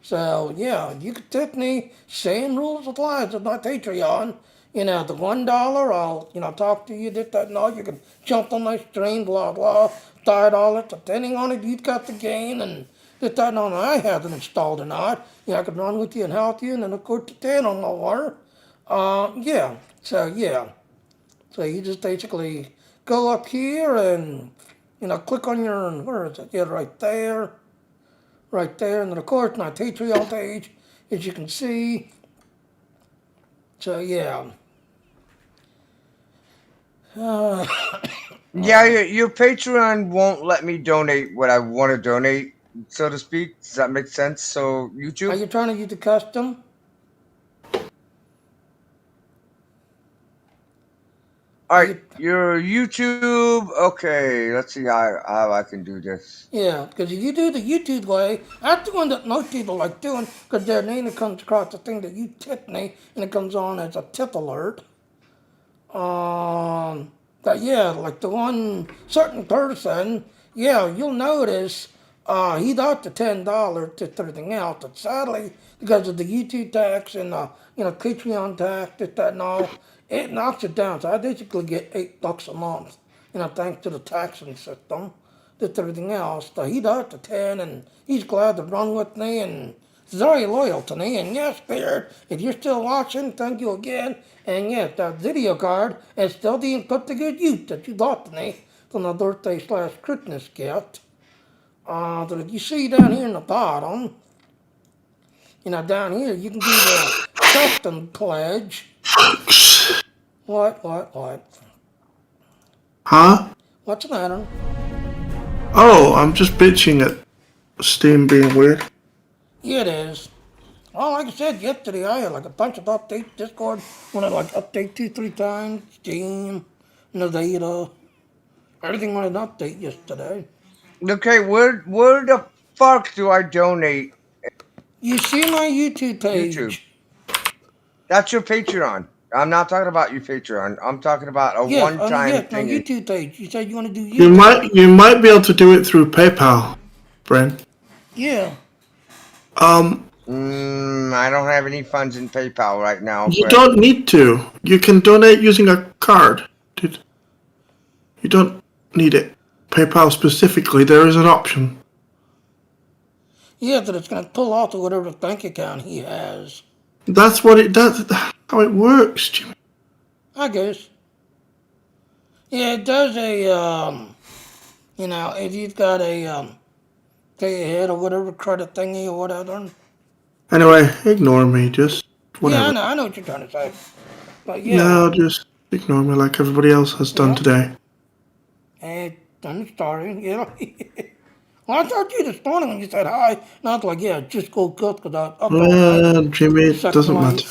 So, yeah, you can tip me, same rules applies with my Patreon. The $1, I'll, talk to you, this, that, and all. You can jump on my stream, blah, blah, $5, depending on if you've got the game, and this, that, and all. I have it installed or not. I could run with you and help you, and then, of course, the 10 or more. Yeah, so, yeah. So you just basically go up here and, click on your, where is it? Yeah, right there. Right there. And then, of course, my Patreon page, as you can see. So, yeah. Yeah, your Patreon won't let me donate what I want to donate, so to speak. Does that make sense? So, Are YouTube? you trying to use the custom? Alright, your YouTube. Okay, let's see how I can do this. Yeah, because if you do the YouTube way, that's the one that most people like doing, because their name comes across the thing that you tip me, and it comes on as a tip alert. But yeah, like the one certain person, yeah, you'll notice he got the $10 to everything else, but sadly, because of the YouTube tax and Patreon tax, this, that, and all, it knocks it down. So I basically get $8 a month, thanks to the taxing system, just everything else. So he got the 10, and he's glad to run with me, and he's very loyal to me. And yes, Spirit, if you're still watching, thank you again. And yes, that video card is still being put to good use that you got to me from the birthday/Christmas gift. So if you see down here in the bottom, down here, you can do the custom pledge. What? Huh? What's the matter? Oh, I'm just bitching at Steam being weird. Yeah, it is. Well, like I said yesterday, I had like a bunch of updates. Discord when I update 2-3 times. Steam, Nevada, everything wanted an update yesterday. Okay, where the fuck do I donate? You see my YouTube page. YouTube. That's your Patreon. I'm not talking about your Patreon. I'm talking about a one-time thing. My YouTube page. You said you want to do YouTube. You might be able to do it through PayPal, Bren. Yeah. I don't have any funds in PayPal right now. You don't need to. You can donate using a card. You don't need it. PayPal specifically, there is an option. Yeah, that it's going to pull out to whatever bank account he has. That's how it works, Jimmy. I guess. Yeah, it does if you've got a pay ahead or whatever credit thingy or whatever. Anyway, ignore me, just whatever. Yeah, I know what you're trying to say. But yeah. No, just ignore me like everybody else has done today. Hey, I'm sorry, Well, I talked to you this morning when you said hi, and I was like, yeah, just go cook because I was up all night. Jimmy, it doesn't matter.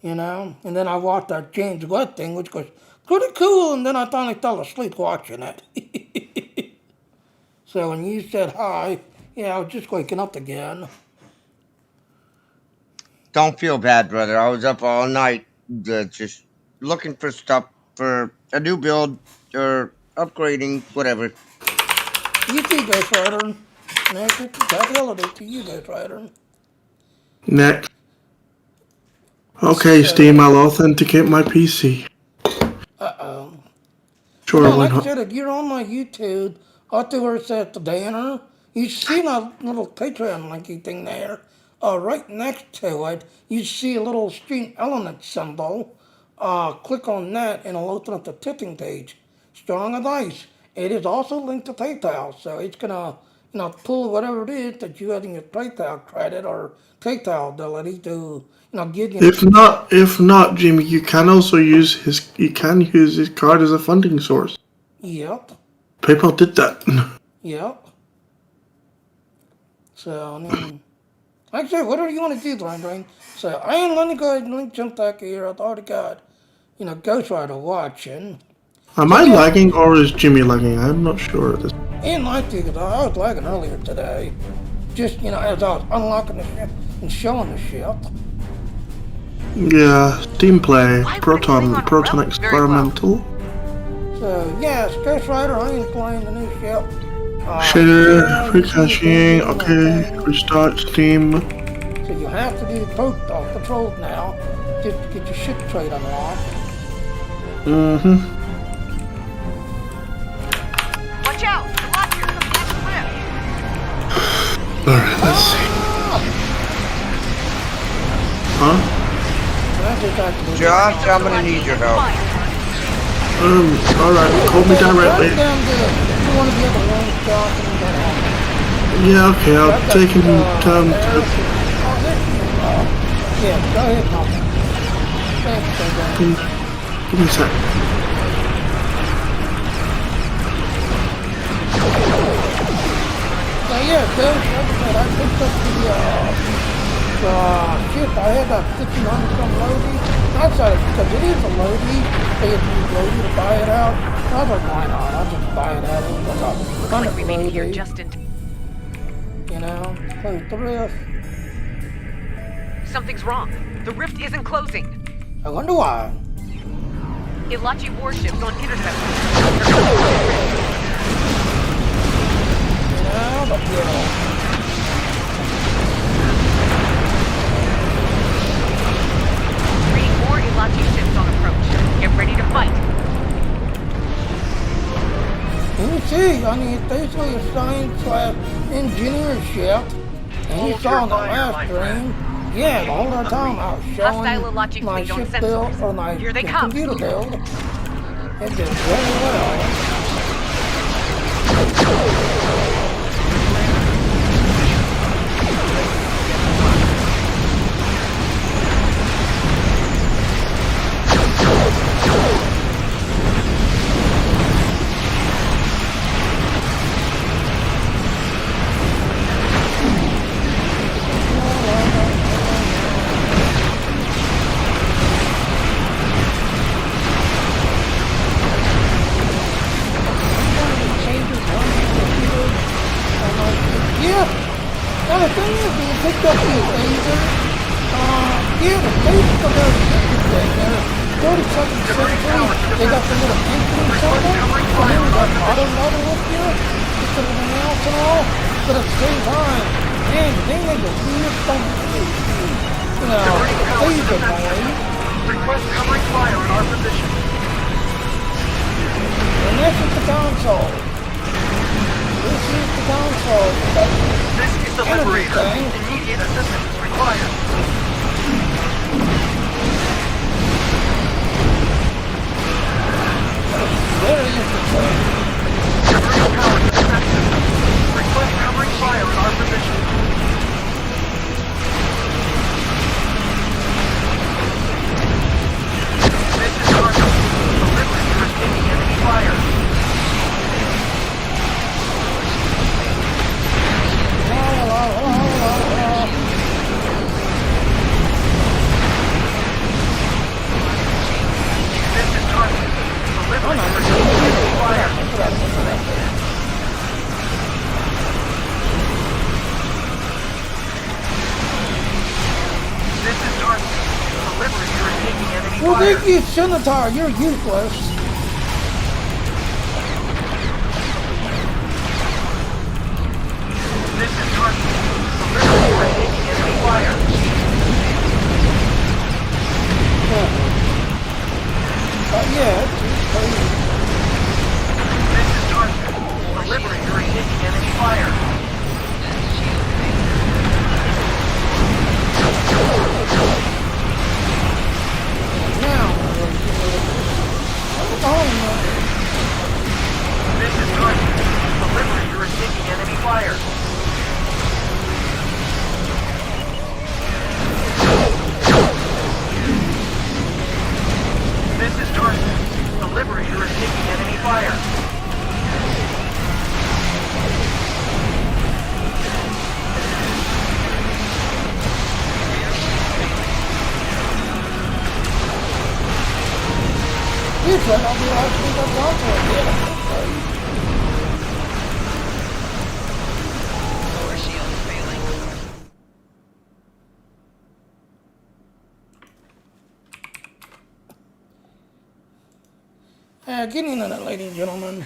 And then I watched that James Webb thing, which was pretty cool, and then I finally fell asleep watching it. So when you said hi, I was just waking up again. Don't feel bad, brother. I was up all night just looking for stuff for a new build or upgrading, whatever. You too, Ghost Rider. Happy holiday to you, Ghost Rider. Next. Okay, Steam, I'll authenticate my PC. Uh-oh. Sure, why like I not? said, if you're on my YouTube, up to where it says the banner, you see my little Patreon linky thing there. Right next to it, you see a little Stream Element symbol. Click on that and it'll open up the tipping page. Strong as ice. It is also linked to PayPal, so it's gonna, pull whatever it is that you have in your PayPal credit or PayPal ability to, give you. If not, Jimmy, you can also use his card as a funding source. Yep. PayPal did that. Yep. So, like I said, whatever you want to do, Drain. So, I am going to go ahead and jump back here. I've already got, Ghost Rider watching. Am I lagging or is Jimmy lagging? I'm not sure. And like to, because I was lagging earlier today. Just, as I was unlocking the ship and showing the ship. Yeah, Steam Play, Proton Experimental. So, yes, Ghost Rider, I am playing the new ship. Shader, free caching, okay, restart Steam. So you have to do patrols now just to get your ship trade unlocked. Mm-hmm. Watch out! Watch your complete flip! Alright, let's see. Huh? Josh, I'm gonna need your help. Alright, call me directly. one of the other ones dropping that happened. Yeah, okay, I'll take him down to the... Yeah, go ahead, Tom. Thanks, Give me a sec. So yeah, Dave, like I said, I picked up the shit, I had that 1500 some loadie. I decided, because it is a loadie, they had to use loadie to buy it out. I was like, why not? I'll just buy it out. It was like a Looks like we made it here just in time. You know, play with the rift. Something's wrong. The rift isn't closing. I wonder why. Ilachi warships on intercept. Yeah, but Reading more Ilachi ships on approach. Get ready to fight. You can see, I mean, it's basically a science/engineer ship. And you saw in the last stream, yeah, the whole time I was showing my ship build or my computer build. It did very well. Picked up the laser. Yeah, the laser of those there. 32nd century. They got the little influence on them. And then we got auto level up here. Just a little mouse and all. But at the same time, man, they make a weird funky, you know, laser noise. Request covering fire in our position. And this is the console. This is the console. This is the Liberator. Immediate assistance is required. Very interesting. Diverting power to the set system. Request covering fire in our position. This is Target. The Liberator is taking enemy fire. Well, thank you, Senator. You're useless. This is Target. The Liberator is taking enemy fire. Yeah, it's crazy. This is Target. The Liberator is taking enemy fire. This is Target. The Liberator is taking enemy fire. This is Target. The Liberator is taking enemy fire. You said I'll be allowed to pick up console again. Lower shield failing. Get into that, ladies and gentlemen.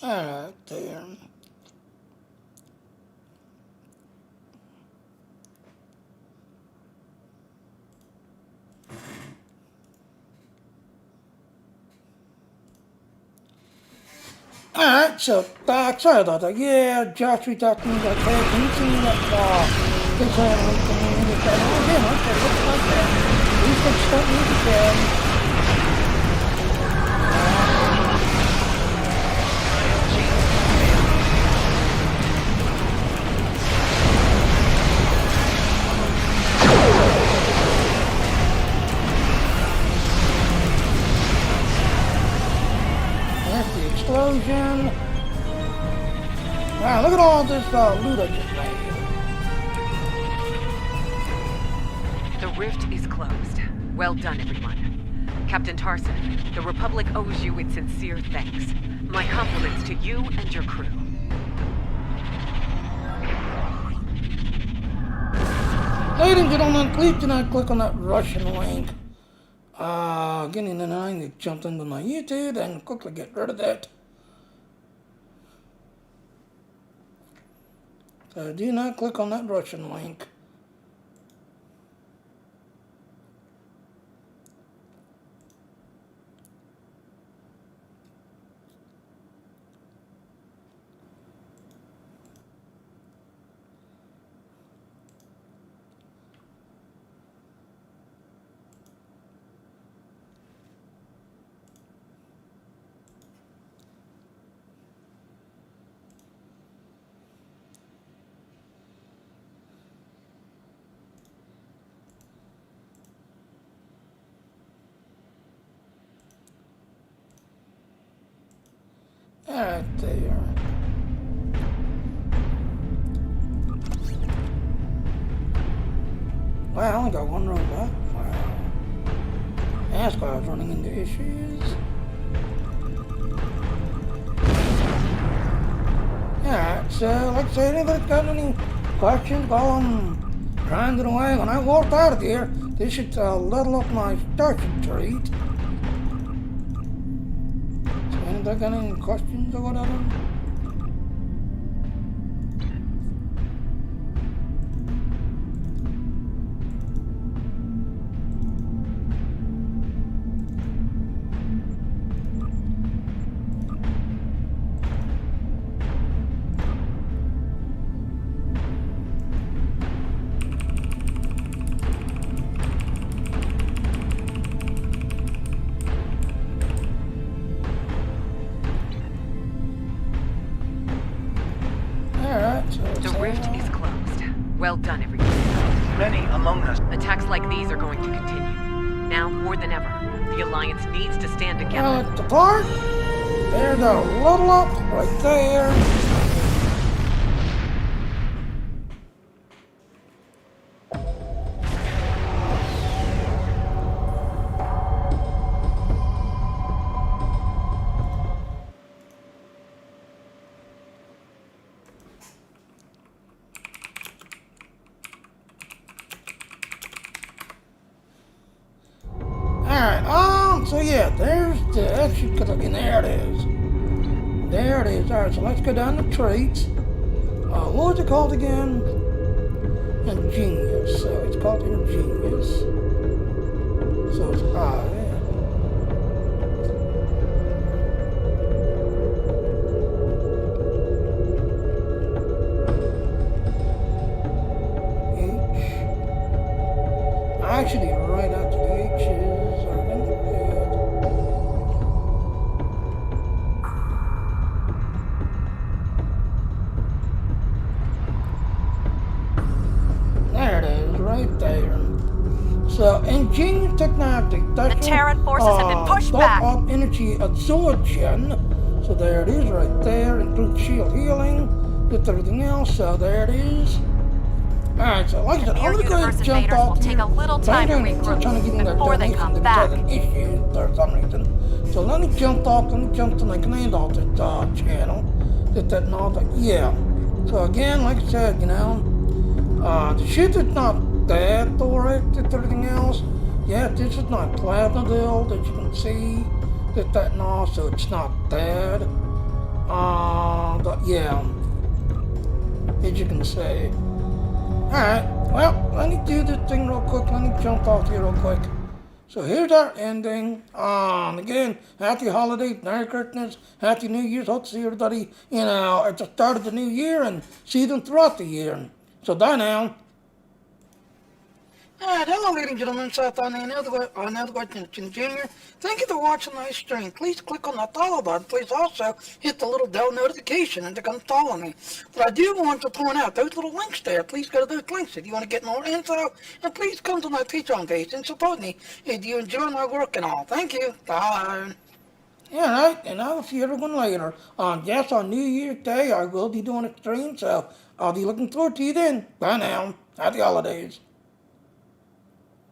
Alright, there. Alright, so sorry about that. Yeah, Josh reached out to me like, hey, can you see me that this community that again, okay, looks like that. Please fix that if you can. That's the explosion. Wow, look at all this loot I just made. The rift is closed. Well done, everyone. Captain Tarson, the Republic owes you its sincere thanks. My compliments to you and your crew. Ladies and gentlemen, please do not click on that Russian link. Getting in line, you jumped into my YouTube and quickly get rid of that. So do not click on that Russian link. Alright, there. Wow, I only got one robot. Wow. That's why I was running into issues. Alright, so like I said, anybody's got any questions, call them trying to get away. When I walked out of here, this should level up my starship treat. Anybody got any questions or whatever? The rift is closed. Well done, everyone. Many among us. Attacks like these are going to continue. Now, more than ever, the Alliance needs to stand together. Now, at the park, there's a level up right there. So yeah, there's the exit cooking. There it is. There it is. Alright, so let's go down to traits. What was it called again? Ingenious. So it's called Ingenious. So it's yeah. Actually, right after the H's are in the bed. There it is, right there. So, ingenious technology. The Terran forces have been pushed back. Up energy absorption. So there it is, right there. Includes shield healing. With everything else. So there it is. Alright, so like I said, I'm gonna go ahead and jump off will take a little time to regroup before they come back. Issues for some reason. So let me jump off, let me jump to my command alter channel. Did that and all that, yeah. So again, like I said, you know, the shit is not that alright, did everything else. Yeah, this is not Plasmadil, as you can see. Did that and all, so it's not bad. Yeah, as you can see. Alright, well, let me do this thing real quick. Let me jump off here real quick. So here's our ending. Again, happy holidays, Merry Christmas, Happy New Year's. Hope to see everybody, at the start of the new year and see them throughout the year. So bye now. Alright, hello ladies and gentlemen, Seth on another Washington Jr. Thank you for watching my stream. Please click on that follow button. Please also hit the little bell notification and to come follow me. But I do want to point out those little links there. Please go to those links if you want to get more info. And please come to my Patreon page and support me if you enjoy my work and all. Thank you. Bye. Yeah, right, and I'll see everyone later. Yes, on New Year's Day, I will be doing a stream, so I'll be looking forward to you then. Bye now. Happy holidays.